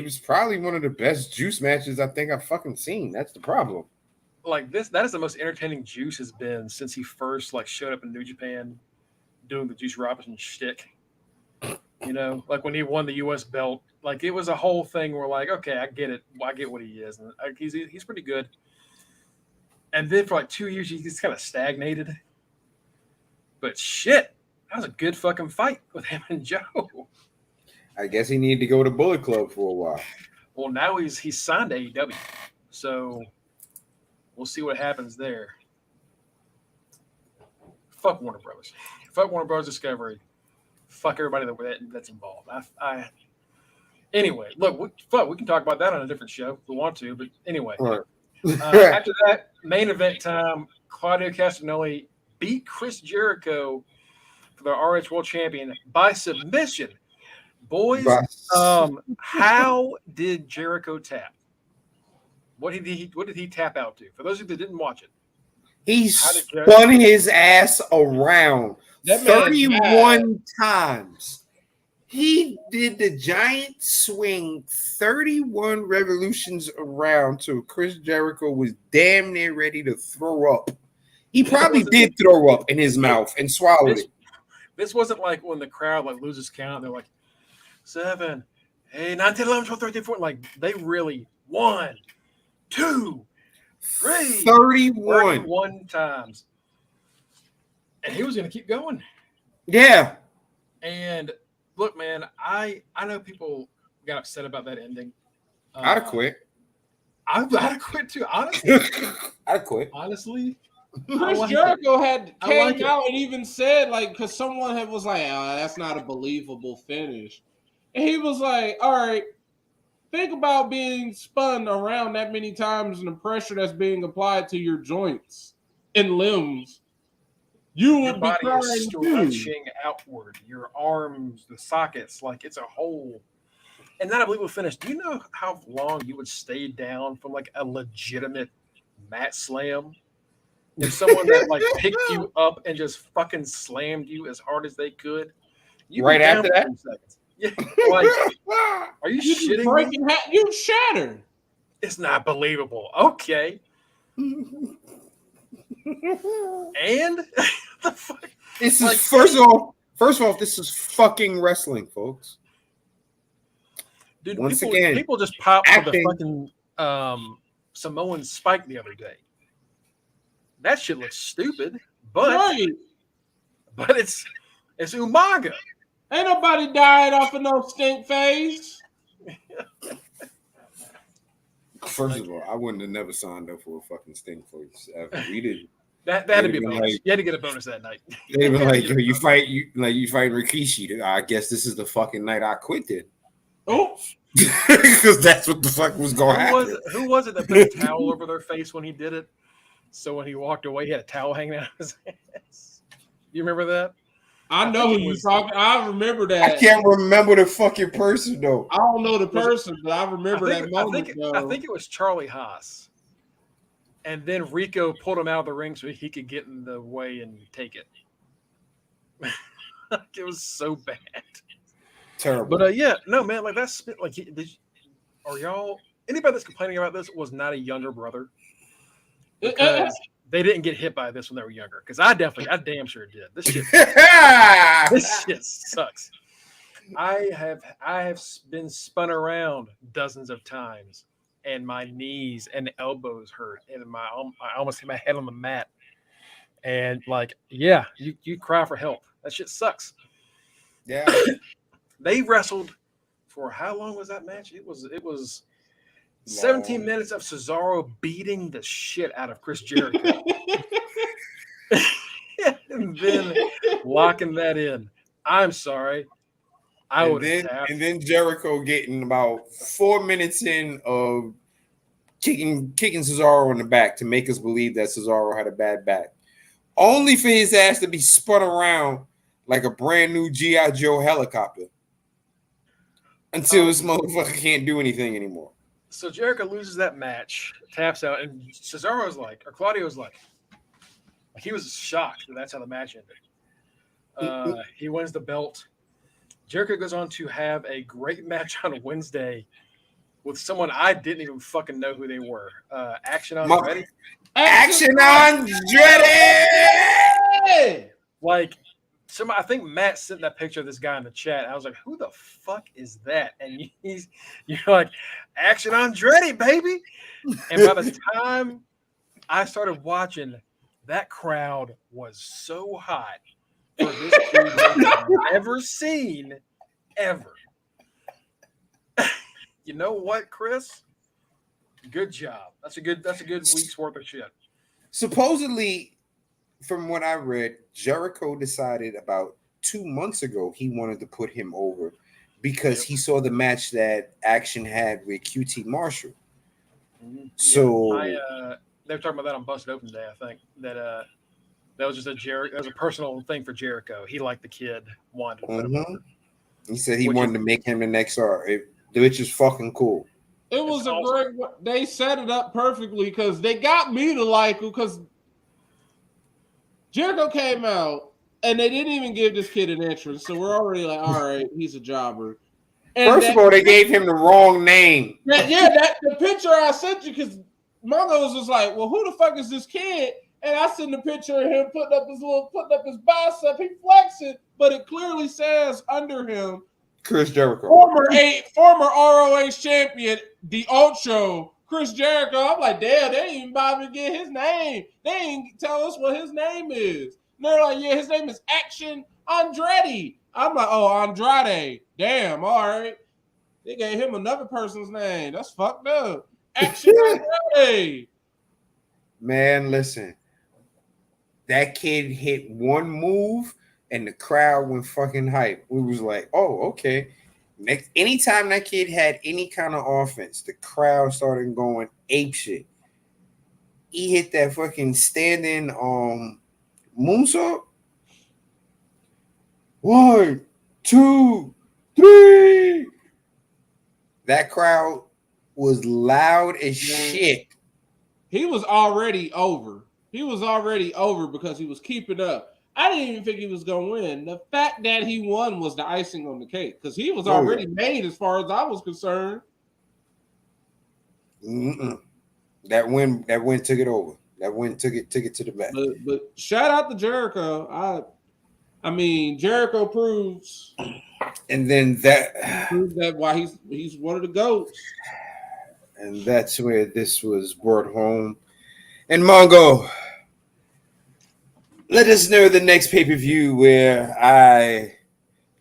was probably one of the best Juice matches I think I've fucking seen. That's the problem. Like this, that is the most entertaining Juice has been since he first like showed up in New Japan doing the Juice Robinson shtick. You know, like when he won the U.S. belt, like it was a whole thing where like, okay, I get it. I get what he is. And he's pretty good. And then for like 2 years, he just kind of stagnated. But shit, that was a good fucking fight with him and Joe. I guess he needed to go to Bullet Club for a while. Well, now he's signed to AEW. So we'll see what happens there. Fuck Warner Brothers. Fuck Warner Brothers Discovery. Fuck everybody that's involved. Anyway, look, we can talk about that on a different show if we want to. But anyway, Right. After that, main event time, Claudio Castagnoli beat Chris Jericho for the RH World Champion by submission. Boys, how did Jericho tap? What did he tap out to? For those of you that didn't watch it, he spun his ass around 31 times. He did the giant swing 31 revolutions around till Chris Jericho was damn near ready to throw up. He probably did throw up in his mouth and swallowed it. This wasn't like when the crowd like loses count. They're like 7, 8, 9, 10, 11, 12, 13, 14. Like they really 1, 2, 3, 31 times. And he was going to keep going. Yeah. And look, man, I know people got upset about that ending. I'd have quit. I'd have quit too, honestly. I'd have quit. Honestly. Chris Jericho came out and even said, like, because someone was like, oh, that's not a believable finish. And he was like, all right, think about being spun around that many times and the pressure that's being applied to your joints and limbs. You would be crying stretching outward, your arms, the sockets, like it's a whole and not a believable finish. Do you know how long you would stay down from like a legitimate mat slam? If someone that like picked you up and just fucking slammed you as hard as they could, you'd Right be down after for that? 2 seconds. Yeah, like, are you You just shitting break me? in half. You shatter. It's not believable. Okay, and the fuck, This is like, first off, this is fucking wrestling, folks. dude, Once people again, people just popped for the acting. fucking Samoan spike the other day. That shit looks stupid, but Right. it's Umaga. Ain't nobody died off of no stink face. First of all, I wouldn't have never signed up for a fucking Sting face ever. We didn't. That had to be a They'd have been bonus. like- You had to get a bonus that night. They'd have been like, "Yo, you fight Rikishi. I guess this is the fucking night I quit then." Oh, Because that's what the fuck was going to happen. Who was it that put a towel over their face when he did it? So when he walked away, he had a towel hanging out of his ass. You remember that? I know think who it you was- talking. I remember that. I can't remember the fucking person though. I don't know the person, but I remember I that moment. I think it was Charlie Haas. And then Rico pulled him out of the ring so he could get in the way and take it. It was so bad. Terrible. But yeah, no man, like that's like, are y'all anybody that's complaining about this was not a younger brother? Because they didn't get hit by this when they were younger. Because I damn sure did. This shit sucks. I have been spun around dozens of times, and my knees and elbows hurt, and I almost hit my head on the mat. And like, yeah, you cry for help. That shit sucks. Yeah. They wrestled for how long was that match? It was 17 minutes of Cesaro beating the shit out of Chris Jericho. And then locking that in. I'm sorry. And then Jericho getting about 4 minutes in of kicking Cesaro in the back to make us believe that Cesaro had a bad back. Only for his ass to be spun around like a brand new G.I. Joe helicopter until this motherfucker can't do anything anymore. So Jericho loses that match, taps out, and Cesaro's like, or Claudio's like he was shocked that that's how the match ended. He wins the belt. Jericho goes on to have a great match on Wednesday with someone I didn't even fucking know who they were. Action Andretti. Action Andretti! Like, I think Matt sent that picture of this guy in the chat. I was like, who the fuck is that? And you're like, Action Andretti, baby. And by the time I started watching, that crowd was so hot for this dude I've never seen ever. You know what, Chris? Good job. That's a good week's worth of shit. Supposedly, from what I read, Jericho decided about 2 months ago he wanted to put him over because he saw the match that Action had with QT Marshall. So they were talking about that on Busted Open Day. I think that was just that was a personal thing for Jericho. He liked the kid, wanted to put him over. He said he wanted to make him the next star, which is fucking cool. It was great. They set it up perfectly because they got me to like him because Jericho came out and they didn't even give this kid an entrance, so we're already like, all right, he's a jobber. And first of all, they gave him the wrong name. The picture I sent you because Mongo was just like, well, who the fuck is this kid? And I sent the picture of him putting up his bicep, he flexing, but it clearly says under him, Chris Jericho, former ROH champion, the Ocho, Chris Jericho. I'm like, damn, they didn't even bother to get his name. They didn't tell us what his name is. And they're like, yeah, his name is Action Andretti. I'm like, oh, Andrade. Damn, all right. They gave him another person's name. That's fucked up. Action Andretti. Man, listen. That kid hit one move and the crowd went fucking hype. We was like, oh, okay. Anytime that kid had any kind of offense, the crowd started going apeshit. He hit that fucking standing moonsault. 1, 2, 3. That crowd was loud as shit. He was already over. He was already over because he was keeping up. I didn't even think he was going to win. The fact that he won was the icing on the cake because he was already made as far as I was concerned. That win took it over. That win took it to the back. But shout out to Jericho. I mean, Jericho proves, and then that why he's one of the GOATs. And that's where this was brought home. And Mongo, let us know the next pay-per-view where I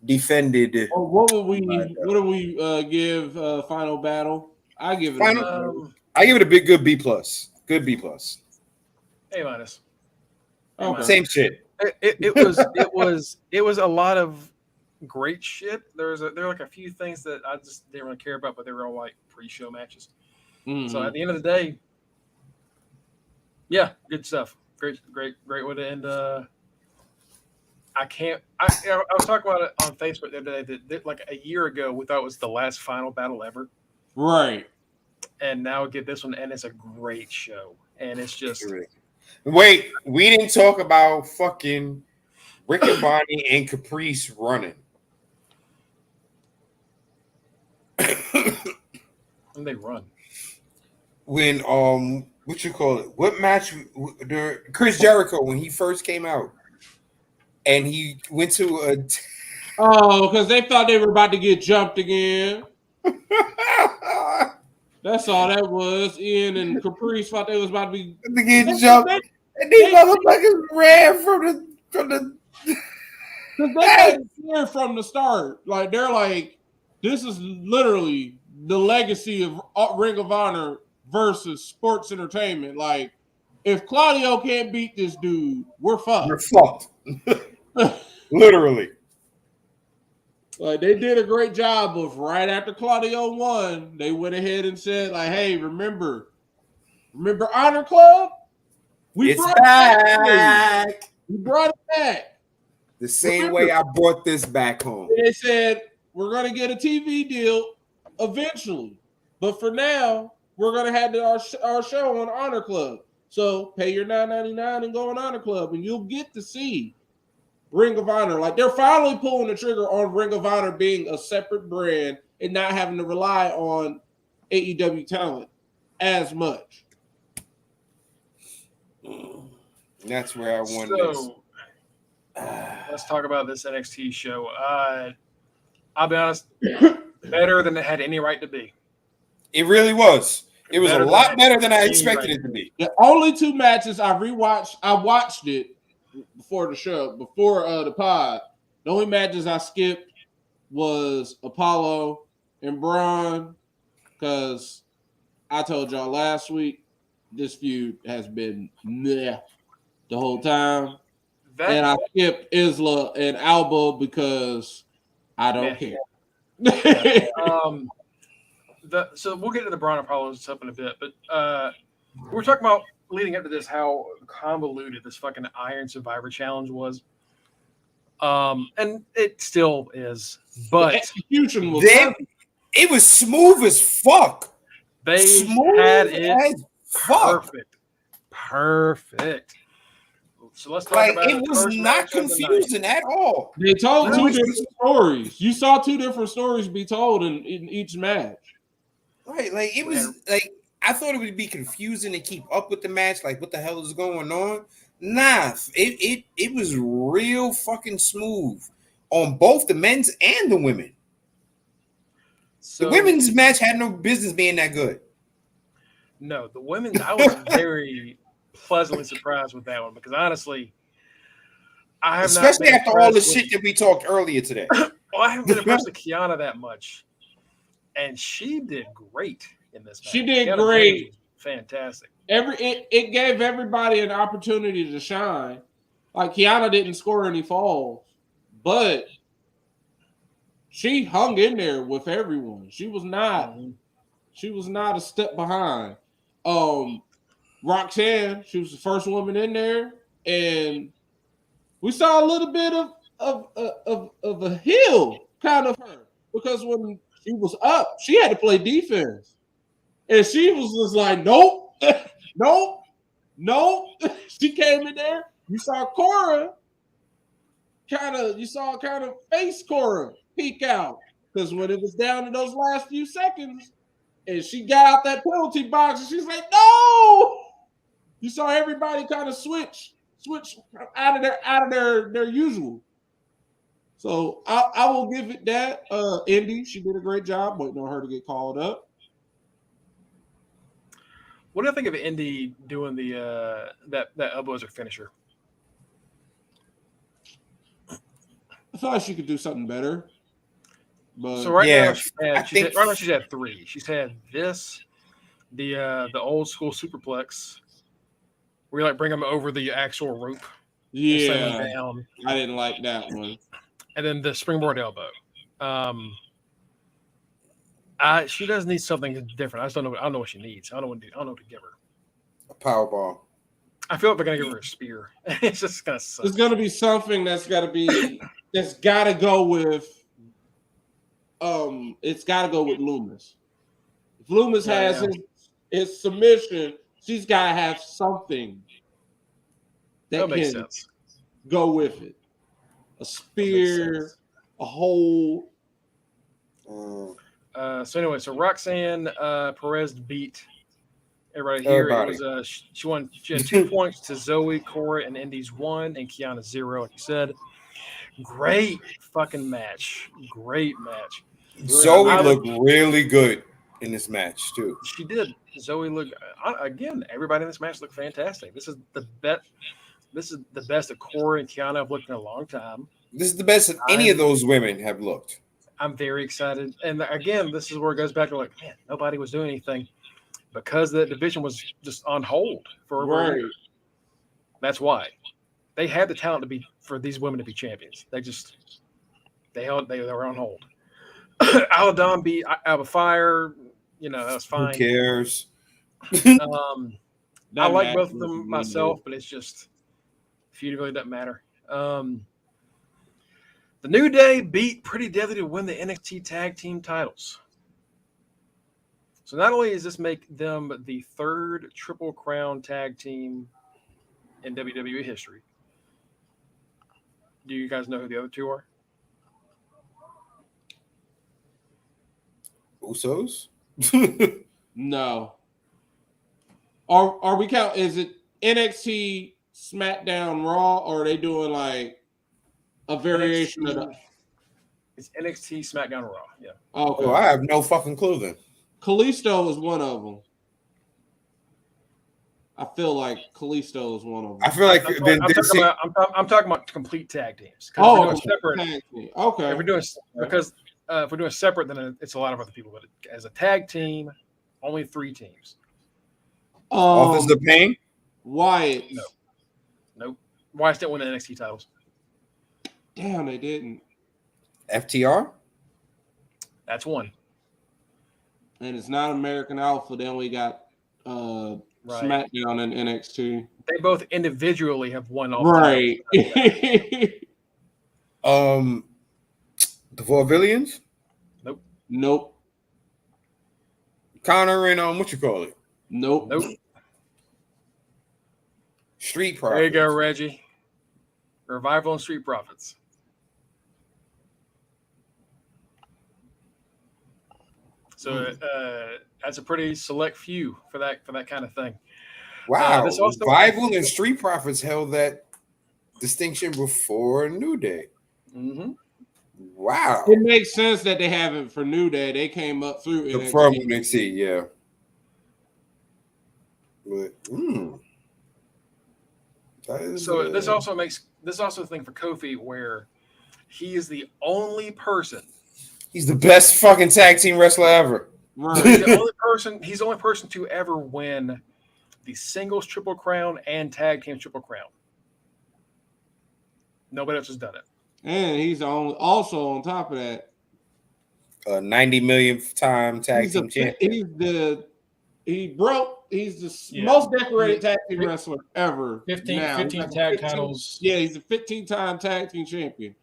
defended. What do we give Final Battle? I give it I give it a big good B plus. Good B plus. A minus. Okay. Same shit. It was a lot of great shit. There were like a few things that I just didn't really care about, but they were all like pre-show matches. Mm-hmm. So at the end of the day, yeah, good stuff. Great way to end. I was talking about it on Facebook the other day that like a year ago we thought it was the last Final Battle ever. Right. And now we get this one, and it's a great show. And it's just wait, we didn't talk about fucking Rick and Bonnie and Caprice running. And they run. When what you call it? What match? Chris Jericho when he first came out, and he went to a. Because they thought they were about to get jumped again. That's all that was. Ian and Caprice thought they was about to get jumped, and these motherfuckers ran from the. They clear from the start. Like they're like, this is literally the legacy of Ring of Honor versus sports entertainment. Like, if Claudio can't beat this dude, we're fucked. We're fucked. Literally. Like they did a great job of right after Claudio won, they went ahead and said, like, hey, remember Honor Club? We brought it back. We brought it back. The same way I brought this back home. They said, we're going to get a TV deal eventually. But for now, we're going to have our show on Honor Club. So pay your $9.99 and go on Honor Club, and you'll get to see Ring of Honor. Like, they're finally pulling the trigger on Ring of Honor being a separate brand and not having to rely on AEW talent as much. That's where I won this. Let's talk about this NXT show. I'll be honest, better than it had any right to be. It really was. It was a lot better than I expected it to be. The only two matches I watched it before the show, before the pod. The only matches I skipped was Apollo and Braun, because I told y'all last week this feud has been meh the whole time. And I skipped Isla and Alba because I don't care. So we'll get to the Braun Apollo stuff in a bit, but we're talking about leading up to this how convoluted this fucking Iron Survivor Challenge was, and it still is. But the execution was it was smooth as fuck. They had it perfect. So let's talk about it was not confusing at all. They told two different stories. You saw two different stories be told in each match. Right, like it was like I thought it would be confusing to keep up with the match. Like, what the hell is going on? Nah, it was real fucking smooth on both the men's and the women. So, the women's match had no business being that good. No, the women's, I was very pleasantly surprised with that one because honestly, I have especially after all the shit that we talked earlier today. Well, I haven't been impressed with Kiana that much, and she did great in this match. She did great, fantastic. It gave everybody an opportunity to shine. Like Kiana didn't score any falls, but she hung in there with everyone. She was not a step behind. Roxanne, she was the first woman in there, and we saw a little bit of a heel kind of her because when She was up. She had to play defense. And she was just like, nope, nope, nope. She came in there. You saw Cora kind of face Cora peek out. Because when it was down to those last few seconds, and she got out that penalty box, and she's like, no. You saw everybody kind of switch out of their usual. So I will give it that. Indy, she did a great job. Waiting on her to get called up. What do you think of Indy doing the that elbow as her finisher? I feel like she could do something better. But So right Yeah, now right now she's had 3. She's had this, the old school superplex, where you like bring them over the actual rope, and slam them yeah, down, I didn't like that one. and then the springboard elbow. She does need something different. I just don't know. I don't know what she needs. I don't know what to give her. A Powerball. I feel like they're gonna give her a spear. It's just gonna suck. There's gonna be something that's gotta go with. It's gotta go with Loomis. If Loomis has his submission, she's gotta have something that makes can sense. go with it. A spear, a hole. So anyway, so Roxanne Perez beat everybody here. Everybody. It was she had 2 points to Zoe, Cora, and Indy's 1, and Kiana 0. Like you said, great fucking match. Great match. Zoe looked really good in this match too. She did. Zoe looked again. Everybody in this match looked fantastic. This is the best. This is the best that Cora and Kiana have looked in a long time. This is the best that any of those women have looked. I'm very excited. And again, this is where it goes back to like, man, nobody was doing anything because the division was just on hold for over a year. That's why. They had the talent for these women to be champions. They were on hold. Aladon beat Alba Fire. That was fine. Who cares? I like both of them myself, but it's just feud really doesn't matter. The New Day beat Pretty Deadly to win the NXT Tag Team titles. So not only does this make them the 3rd Triple Crown Tag Team in WWE history. Do you guys know who the other 2 are? Usos? No. Are we count? Is it NXT, SmackDown, Raw, or are they doing like a variation of the? It's NXT, SmackDown, Raw. Yeah. Okay. Oh, I have no fucking clue then. Kalisto was one of them. I feel like Kalisto is one of them. I feel like I'm talking about complete tag teams. Oh, separate. tag team. Okay. If we're doing separate, then it's a lot of other people. But as a tag team, only 3 teams. Office of Pain? Wyatt. Nope. Wyatt didn't win the NXT titles. Damn, they didn't. FTR? That's 1. And it's not American Alpha. Then we got SmackDown and NXT. They both individually have won all. Right. The Vaudevillians? Nope. Connor and what you call it? Nope. Street Profits. There you go, Reggie. Revival and Street Profits. So that's a pretty select few for that kind of thing. Wow. Revival and Street Profits held that distinction before New Day. Mm-hmm. Wow. It makes sense that they haven't for New Day. They came up through NXT. From NXT, yeah. But, so this also a thing for Kofi where he is the only person. He's the best fucking tag team wrestler ever. Right. He's the only person to ever win the singles Triple Crown and tag team Triple Crown. Nobody else has done it. And he's also on top of that, 90 millionth time tag team champion. He's the most decorated tag team wrestler ever. 15 tag titles. Yeah, he's a 15-time tag team champion.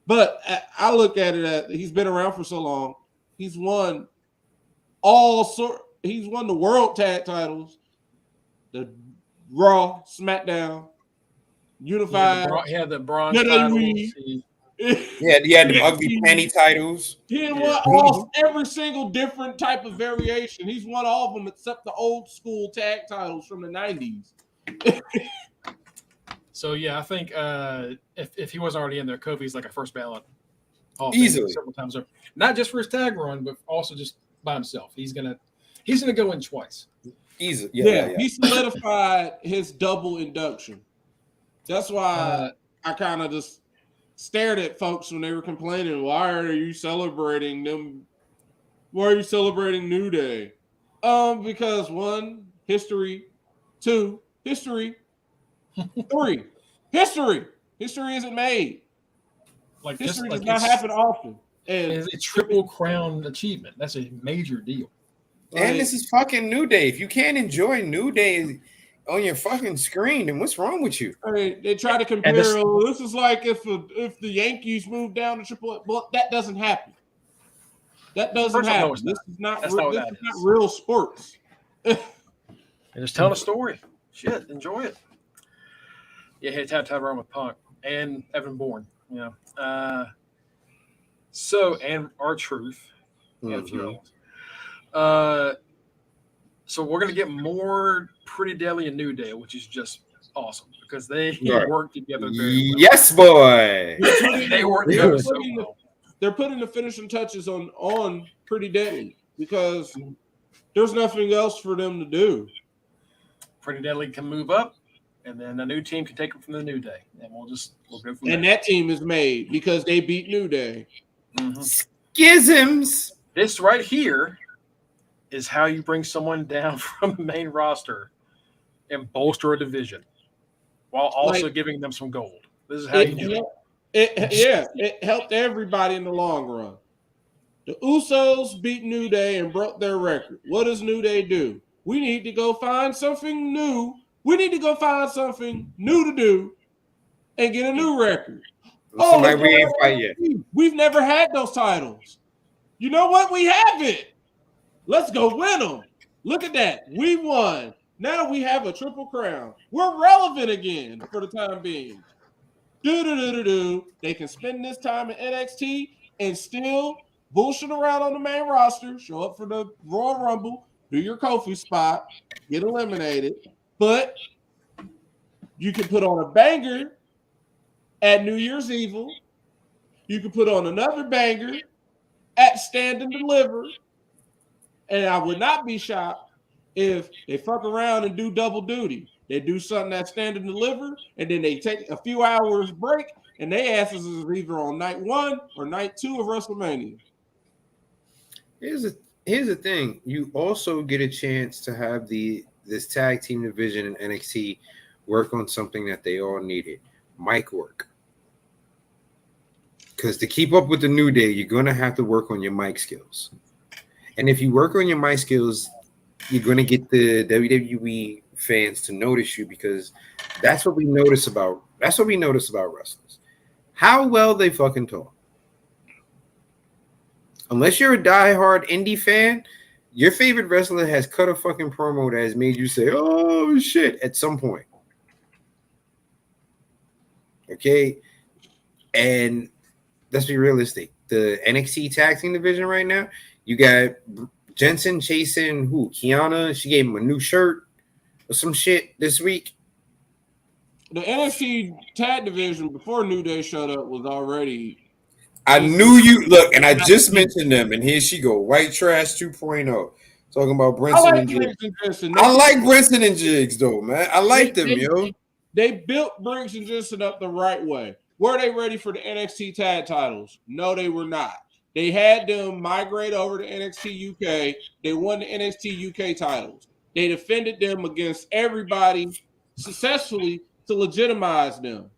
But I look at it as he's been around for so long. He's won He's won the world tag titles, the Raw, SmackDown, Unified. He had the bronze WWE. titles. Yeah, you had the ugly panty titles. He won Yeah. every single different type of variation. He's won all of them except the old school tag titles from the 90s. So yeah, I think if he wasn't already in there, Kofi's like a first ballot. Easily. Several times over. Not just for his tag run, but also just by himself. He's gonna go in twice. Easily. Yeah. He solidified his double induction. That's why I kind of just stared at folks when they were complaining. Why are you celebrating them? Why are you celebrating New Day? Because 1, history. 2, history. 3, history. History isn't made. Like History just does not happen often. And it's a triple crown achievement. That's a major deal. And this is fucking New Day. If you can't enjoy New Day on your fucking screen, then what's wrong with you? I mean, they try to compare. This is like if the Yankees move down to Triple, but that doesn't happen. That doesn't happen. This is not real sports. They're just telling a story. Shit, enjoy it. Yeah, he had to run with Punk and Evan Bourne. You know, and R-Truth and a few others. So we're gonna get more Pretty Deadly and New Day, which is just awesome because they work together very well. Yes, boy. They work together so well. They're putting the finishing touches on Pretty Deadly because there's nothing else for them to do. Pretty Deadly can move up, and then a new team can take them from the New Day, and we'll go from there. And that team is made because they beat New Day. Mm-hmm. Schisms. This right here is how you bring someone down from the main roster and bolster a division while also giving them some gold. This is how you do it. It helped everybody in the long run. The Usos beat New Day and broke their record. What does New Day do? We need to go find something new. We need to go find something new to do and get a new record. We ain't fight yet. We've never had those titles. You know what? We have it. Let's go win them. Look at that. We won. Now we have a triple crown. We're relevant again for the time being. They can spend this time in NXT and still bullshit around on the main roster, show up for the Royal Rumble, do your Kofi spot, get eliminated. But you can put on a banger at New Year's Evil. You can put on another banger at Stand and Deliver. And I would not be shocked if they fuck around and do double duty. They do something at Stand and Deliver, and then they take a few hours break, and they asses is either on night 1 or night 2 of WrestleMania. Here's the thing. You also get a chance to have this tag team division in NXT work on something that they all needed. Mic work. Because to keep up with the New Day, you're going to have to work on your mic skills. And if you work on your mic skills, you're going to get the WWE fans to notice you because that's what we notice about wrestlers. How well they fucking talk. Unless you're a diehard indie fan, your favorite wrestler has cut a fucking promo that has made you say, oh shit, at some point. Okay? And let's be realistic. The NXT tag team division right now, you got Jensen chasing Kiana. She gave him a new shirt or some shit this week. The NXT tag division before New Day showed up was already. I knew you look, and I just mentioned them, and here she go, white trash 2.0, talking about Brinson and Jigs. I like Brinson and Jigs though, man. I like them, yo. They built Briggs and Jensen up the right way. Were they ready for the NXT tag titles? No, they were not. They had them migrate over to NXT UK. They won the NXT UK titles. They defended them against everybody successfully to legitimize them.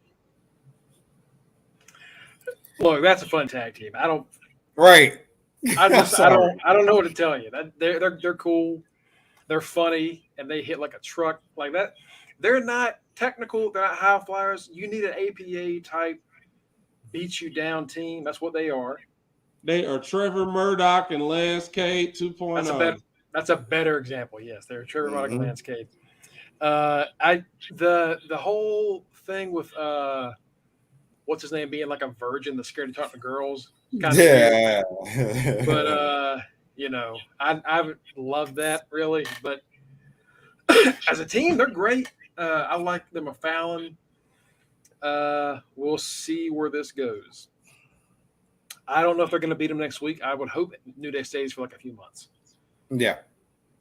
Look, that's a fun tag team. I don't know what to tell you. They're cool. They're funny, and they hit like a truck like that. They're not technical. They're not high flyers. You need an APA type beat you down team. That's what they are. They are Trevor Murdoch and Lance Cade 2.0. That's a better example. Yes, they're Trevor Murdoch and Mhm. Lance Cade. The whole thing with what's his name being like a virgin that's scared to talk to girls, kind of weird. Yeah. But you know, I love that really. But as a team, they're great. I like them a Fallon. We'll see where this goes. I don't know if they're going to beat them next week. I would hope New Day stays for like a few months. Yeah.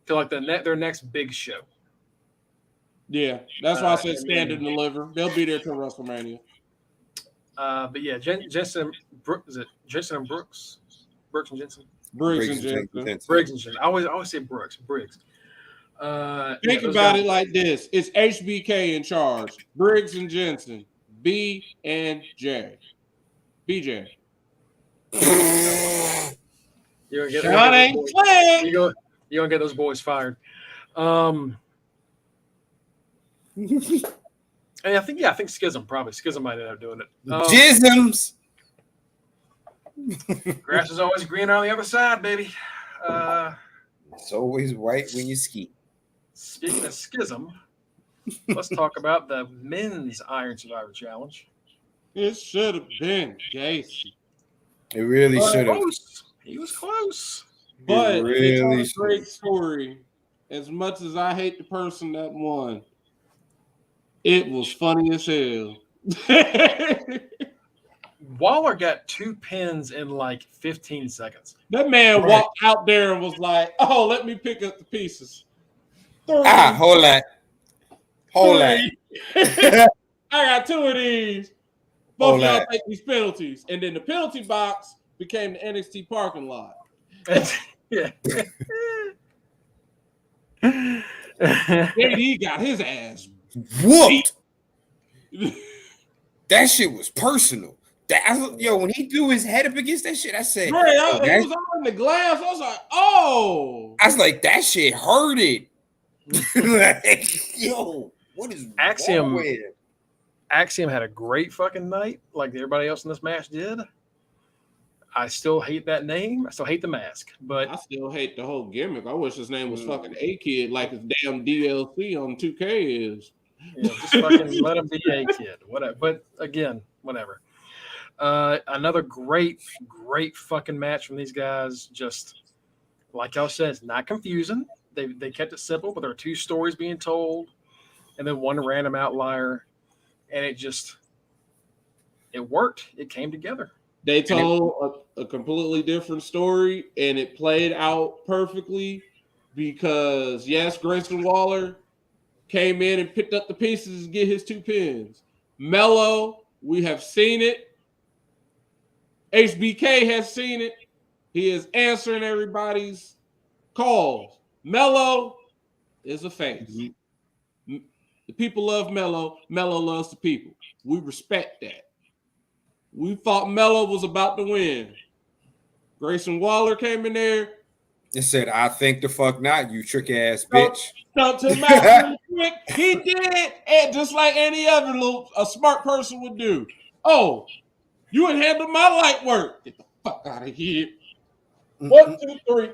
To like their next big show. Yeah, that's why I said I stand mean- and deliver. They'll be there till WrestleMania. But yeah, Jensen is it Jensen and Brooks? Brooks and Jensen? Briggs and Jensen. Briggs and Jensen. I always say Brooks. Briggs. Think about it like this: it's HBK in charge. Briggs and Jensen, B and J, BJ. You're gonna Sean ain't playing. you're gonna get those boys fired. And I think Schism might end up doing it. Jisms. Grass is always greener on the other side, baby. It's always white when you ski. Speaking of Schism, let's talk about the men's Iron Survivor Challenge. It should have been Gacy, It really should have. He was close. but It it's a really great story. As much as I hate the person that won, it was funny as hell. Waller got 2 pins in like 15 seconds. That man walked out there and was like, "Oh, let me pick up the pieces." Hold that. I got 2 of these. Both Hold of y'all that. take these penalties. And then the penalty box became the NXT parking lot. Yeah. JD got his ass Whooped. That shit was personal. When he threw his head up against that shit, I said, Right, he was all in the glass. I was like, oh. I was like, that shit hurted. Like, yo, what is Axiom. wrong with him? Axiom had a great fucking night, like everybody else in this match did. I still hate that name. I still hate the mask, but I still hate the whole gimmick. I wish his name was fucking A-Kid like his damn DLC on 2K is. just fucking let him be a kid. Whatever. But again, whatever. Another great fucking match from these guys. Just like y'all said, it's not confusing. They kept it simple, but there are 2 stories being told, and then one random outlier, and it worked. It came together. They told a completely different story, and it played out perfectly because, yes, Grayson Waller came in and picked up the pieces to get his 2 pins. Mello, we have seen it. HBK has seen it. He is answering everybody's calls. Mello is a face. Mm-hmm. The people love Mello. Mello loves the people. We respect that. We thought Mello was about to win. Grayson Waller came in there. It said, I think the fuck not, you trick ass bitch. Stumped him out really quick. He did, and just like any other a smart person would do. Oh, you ain't handled my light work. Get the fuck out of here. 1, 2, 3.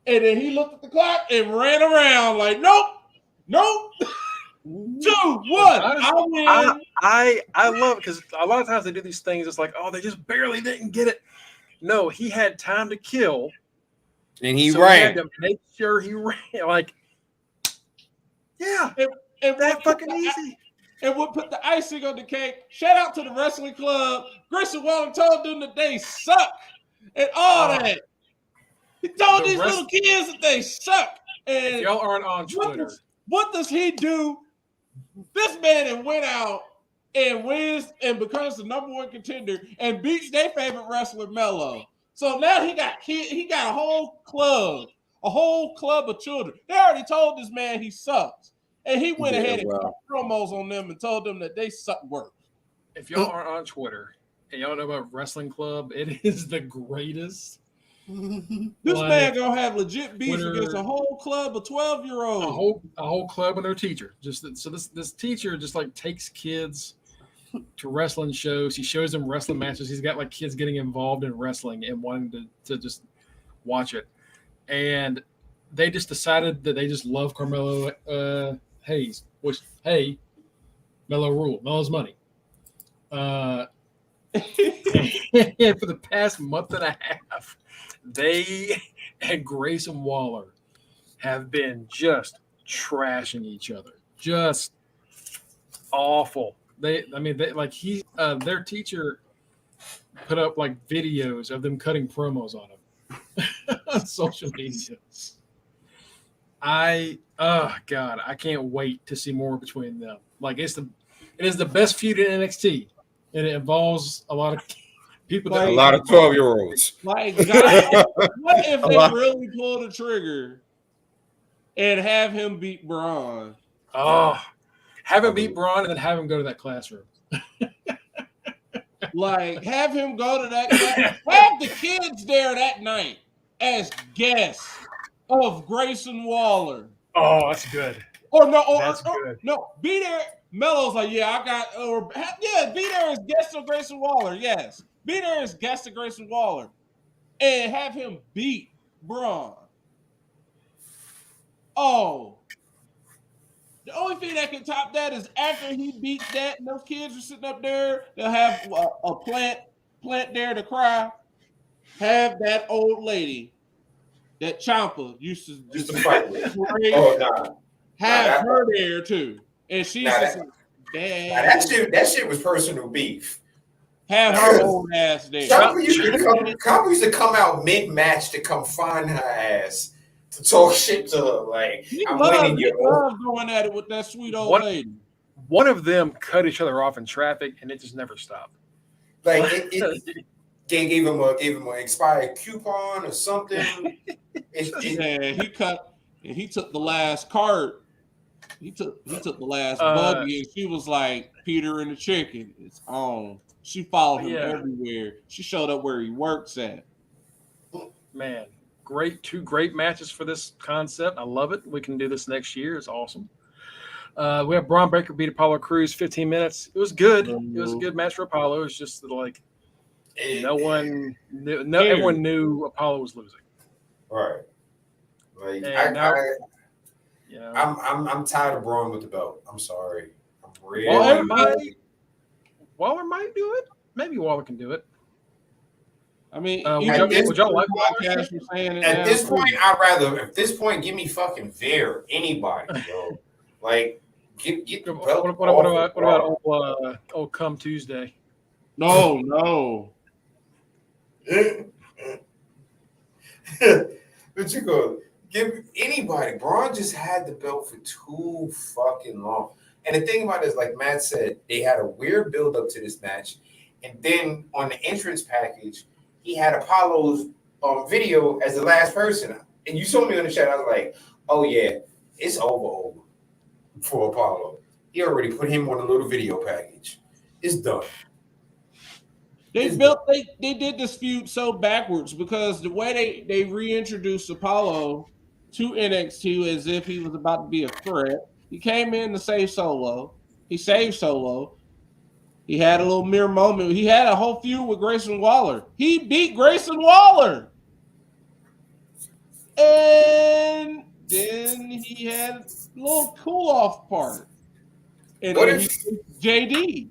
And then he looked at the clock and ran around like, nope. 2, 1. I win. I love it because a lot of times they do these things. It's like, oh, they just barely didn't get it. No, he had time to kill, and he ran. He had to make sure he ran. Like, yeah, and that fucking easy. And what put the icing on the cake? Shout out to the wrestling club. Grayson Waller told them that they suck and all that. He told these little kids that they suck. And if y'all aren't on Twitter, what does he do? This man went out and wins and becomes the #1 contender and beats their favorite wrestler Mello. So now he got a whole club of children. They already told this man he sucks, and he went ahead and cut promos on them and told them that they suck work. If y'all aren't on Twitter and y'all know about Wrestling Club, it is the greatest. This man gonna have legit beef against a whole club of 12-year-olds. A whole club and their teacher. Just so this teacher just like takes kids to wrestling shows. He shows them wrestling matches. He's got like kids getting involved in wrestling and wanting to just watch it. And they just decided that they just love Carmelo Hayes, which, hey, Melo rule, Melo's money. And for the past month and a half, they and Grayson Waller have been just trashing each other, just awful. Their teacher put up like videos of them cutting promos on him on social media. God, I can't wait to see more between them. Like it is the best feud in NXT, and it involves a lot of people. A lot of 12-year-olds. Like, God, what if they really pull the trigger and have him beat Braun? Oh, have him beat Braun and then have him go to that classroom. Like, have him go to that class. Have the kids there that night as guests of Grayson Waller. Oh, that's good. No, be there. Melo's like, yeah, be there as guest of Grayson Waller. Yes, be there as guest of Grayson Waller, and have him beat Braun. Oh, the only thing that can top that is after he beats that, and those kids are sitting up there. They'll have a plant there to cry. Have that old lady that Ciampa used to fight with. Oh, nah. Have her there too, and she's just like, that shit was personal beef. Have her old ass there. Ciampa used to come out mid-match to come find her ass to talk shit to her. Like, I'm winning you. Love going at it with that sweet old lady. One of them cut each other off in traffic, and it just never stopped. Like it gave him an expired coupon or something. He took the last cart. He took the last buggy, and she was like Peter and the chicken. It's on. She followed him everywhere. She showed up where he works at. Man, two great matches for this concept. I love it. We can do this next year. It's awesome. We have Braun Breaker beat Apollo Crews 15 minutes. It was good. It was a good match for Apollo. It was just like everyone knew Apollo was losing. Right. Like I'm tired of Braun with the belt. I'm sorry. I'm really. Waller might do it. Maybe Waller can do it. I mean, would y'all like Waller? At this point, I'd rather. At this point, give me fucking Veer. Anybody, yo. Like, get the belt. What about old Come Tuesday? No. But you go give anybody. Braun just had the belt for too fucking long. And the thing about it is, like Matt said, they had a weird build up to this match. And then on the entrance package, he had Apollo's video as the last person. And you saw me on the chat. I was like, oh, yeah, it's over for Apollo. He already put him on a little video package. It's done. They did this feud so backwards because the way they reintroduced Apollo to NXT as if he was about to be a threat. He came in to save Solo. He saved Solo. He had a little mirror moment. He had a whole feud with Grayson Waller. He beat Grayson Waller. And then he had a little cool-off part. And then he beat JD.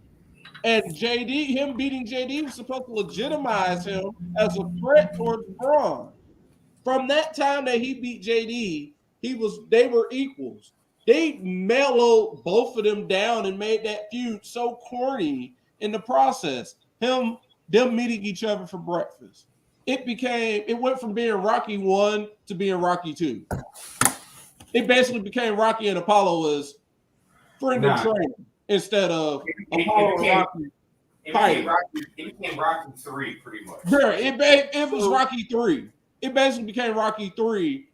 And him beating JD was supposed to legitimize him as a threat towards Braun. From that time that he beat JD, they were equals. They mellowed both of them down and made that feud so corny in the process. Them meeting each other for breakfast. It went from being Rocky 1 to being Rocky 2. It basically became Rocky and Apollo as friend and trainer instead of Apollo and Rocky. It became Rocky 3 pretty much. Yeah, it was Rocky 3. It basically became Rocky 3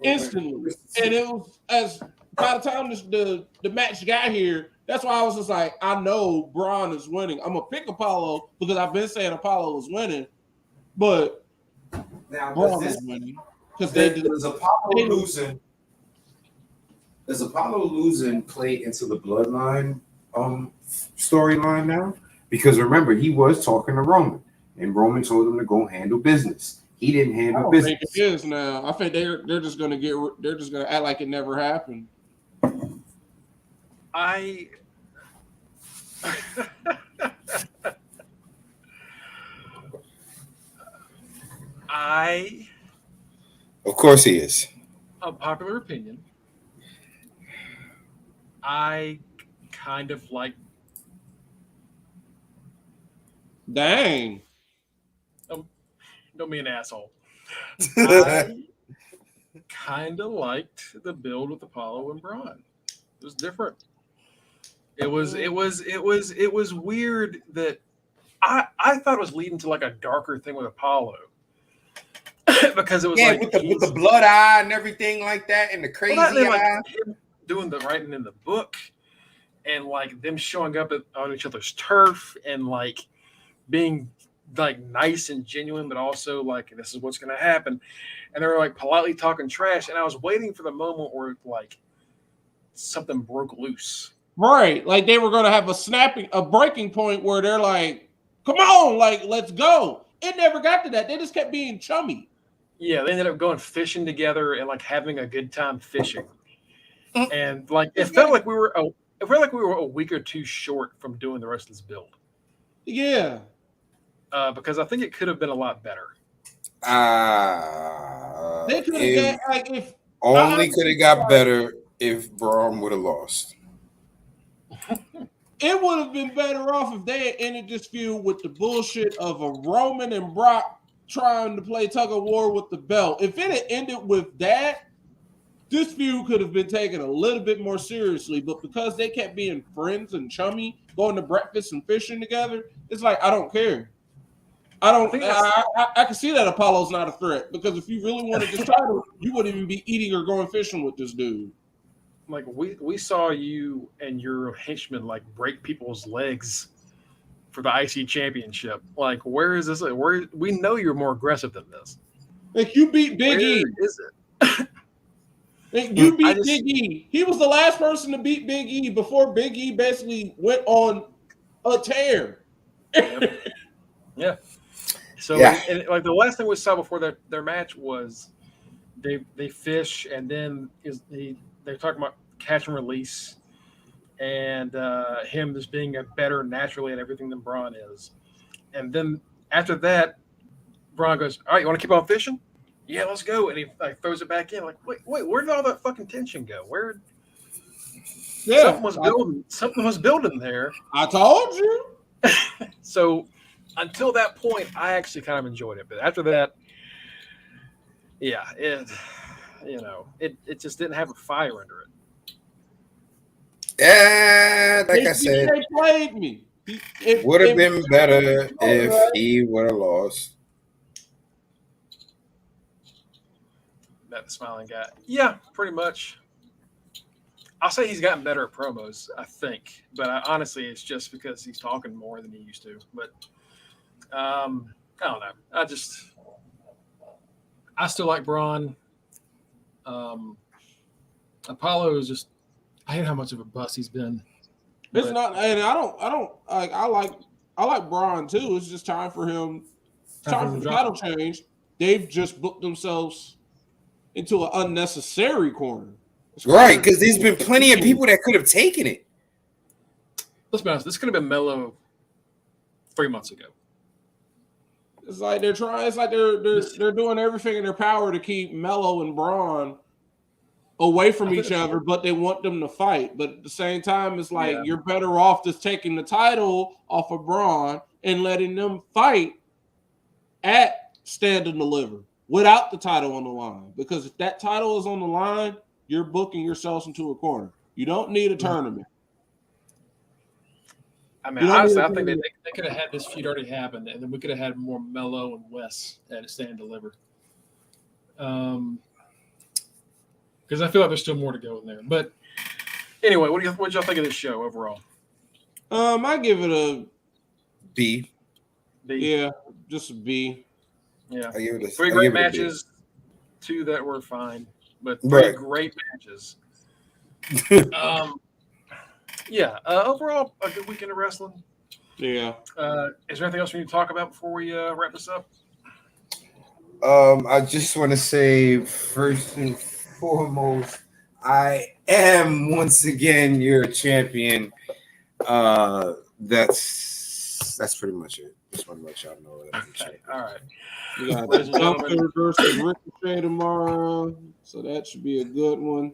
instantly. And it was by the time the match got here, that's why I was just like, I know Braun is winning. I'm gonna pick Apollo because I've been saying Apollo was winning, but now Braun is winning because does Apollo losing play into the bloodline storyline now? Because remember, he was talking to Roman, and Roman told him to go handle business. He didn't I handle don't think business. it is now. I think they're just gonna act like it never happened. I Of course he is. unpopular opinion, I kind of like. Dang. Don't be an asshole. I kind of liked the build with Apollo and Braun. It was different. It was weird that I thought it was leading to like a darker thing with Apollo because it was Yeah, like with the blood eye and everything like that, and the crazy well, then, like, eye. him doing the writing in the book, and like them showing up on each other's turf, and like being like nice and genuine, but also like this is what's going to happen, and they were like politely talking trash, and I was waiting for the moment where like something broke loose. Right. Like they were gonna have a breaking point where they're like, come on, like, let's go. It never got to that. They just kept being chummy. Yeah, they ended up going fishing together and like having a good time fishing, and like it felt like we were a week or two short from doing the rest of this build. Yeah. Because I think it could have been a lot better. They could have got like if Only could have got better if Braun would have lost. it would have been better off if they had ended this feud with the bullshit of a Roman and Brock trying to play tug of war with the belt. If it had ended with that, this feud could have been taken a little bit more seriously. But because they kept being friends and chummy, going to breakfast and fishing together, it's like I don't care. I can see that Apollo's not a threat because if you really wanted this title, you wouldn't even be eating or going fishing with this dude. Like we saw you and your henchmen like break people's legs for the IC championship. Like, where is this? Where we know you're more aggressive than this. Like you beat Big E. Where is it? Like, you beat Big E. He was the last person to beat Big E before Big E basically went on a tear. Yep. Yeah. So and like the last thing we saw before their match was they fish, and then they're talking about catch and release, and him just being a better naturally at everything than Braun is. And then after that, Braun goes, "All right, you want to keep on fishing? Yeah, let's go." And he like throws it back in. Like, wait, where did all that fucking tension go? Where? Yeah, something was building there. I told you. So until that point, I actually kind of enjoyed it. But after that, yeah, it just didn't have a fire under it. Yeah, like I said, they played me. It would have been better if he would have lost. That smiling guy. Yeah, pretty much. I'll say he's gotten better at promos, I think. But honestly, it's just because he's talking more than he used to. But I don't know. I still like Braun. Apollo is just, I hate how much of a bust he's been. It's not, and I don't like. I like Braun too. It's just time for him. Time for the title change. They've just booked themselves into an unnecessary corner. Right, because there's been plenty of people that could have taken it. Let's be honest. This could have been Melo 3 months ago. It's like they're trying. It's like they're doing everything in their power to keep Melo and Braun away from each other, but they want them to fight. But at the same time, it's like you're better off just taking the title off of Braun and letting them fight at Stand and Deliver without the title on the line. Because if that title is on the line, you're booking yourselves into a corner. You don't need a tournament. I mean, honestly, I think they could have had this feud already happen, and then we could have had more Melo and Wes at Stand and Deliver. Because I feel like there's still more to go in there. But anyway, what y'all think of this show overall? I give it a B. Yeah, just a B. Yeah, I give it a, 3 great matches, 2 that were fine, but 3 great matches. Yeah. Overall, a good weekend of wrestling. Yeah. Is there anything else we need to talk about before we wrap this up? I just want to say first and foremost, I am once again your champion. That's pretty much it. Just want to let y'all know that I'm the Okay. champion. All right. We got Ladies and gentlemen. Gunther versus Ricochet tomorrow, so that should be a good one.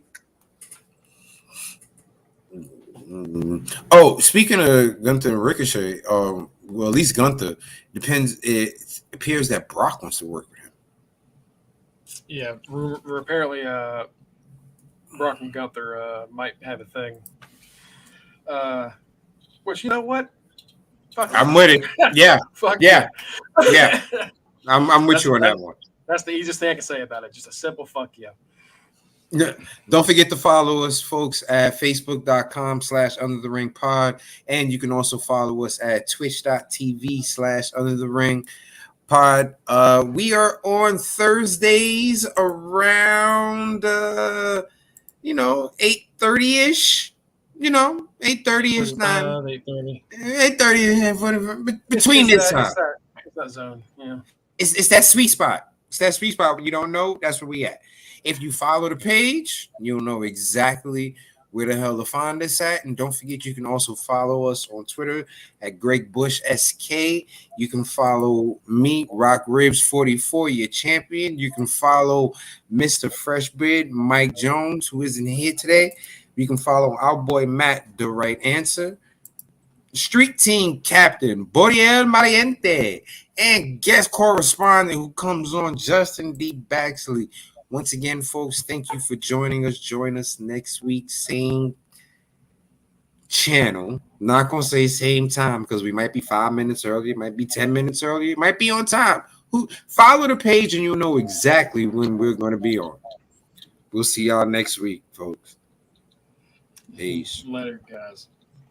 Oh, speaking of Gunther and Ricochet, well, at least Gunther depends. It appears that Brock wants to work with him. Yeah. Apparently, Brock and Gunther might have a thing. Which, you know what? Fuck I'm with it. Yeah, Fuck yeah, yeah. yeah. I'm with you on that one. That's the easiest thing I can say about it. Just a simple fuck yeah. Don't forget to follow us, folks, at facebook.com/undertheringpod. And you can also follow us at twitch.tv/undertheringpod. We are on Thursdays around 8:30-ish. 8:30-ish, 9. 8:30. 8:30, whatever. Between this time. It's that zone. Yeah. It's that sweet spot. It's that sweet spot when you don't know, that's where we at. If you follow the page, you'll know exactly where the hell to find us at. And don't forget, you can also follow us on Twitter at Greg Bush SK. You can follow me, Rock Ribs 44, your champion. You can follow Mr. Freshbeard, Mike Jones, who isn't here today. You can follow our boy Matt, The Right Answer. Street team captain Boriel Mariente, and guest correspondent who comes on, Justin D. Baxley. Once again, folks, thank you for joining us. Join us next week, same channel. Not gonna say same time because we might be 5 minutes early, it might be 10 minutes early, it might be on time. Follow the page and you'll know exactly when we're going to be on. We'll see y'all next week, folks. Peace. Later, guys.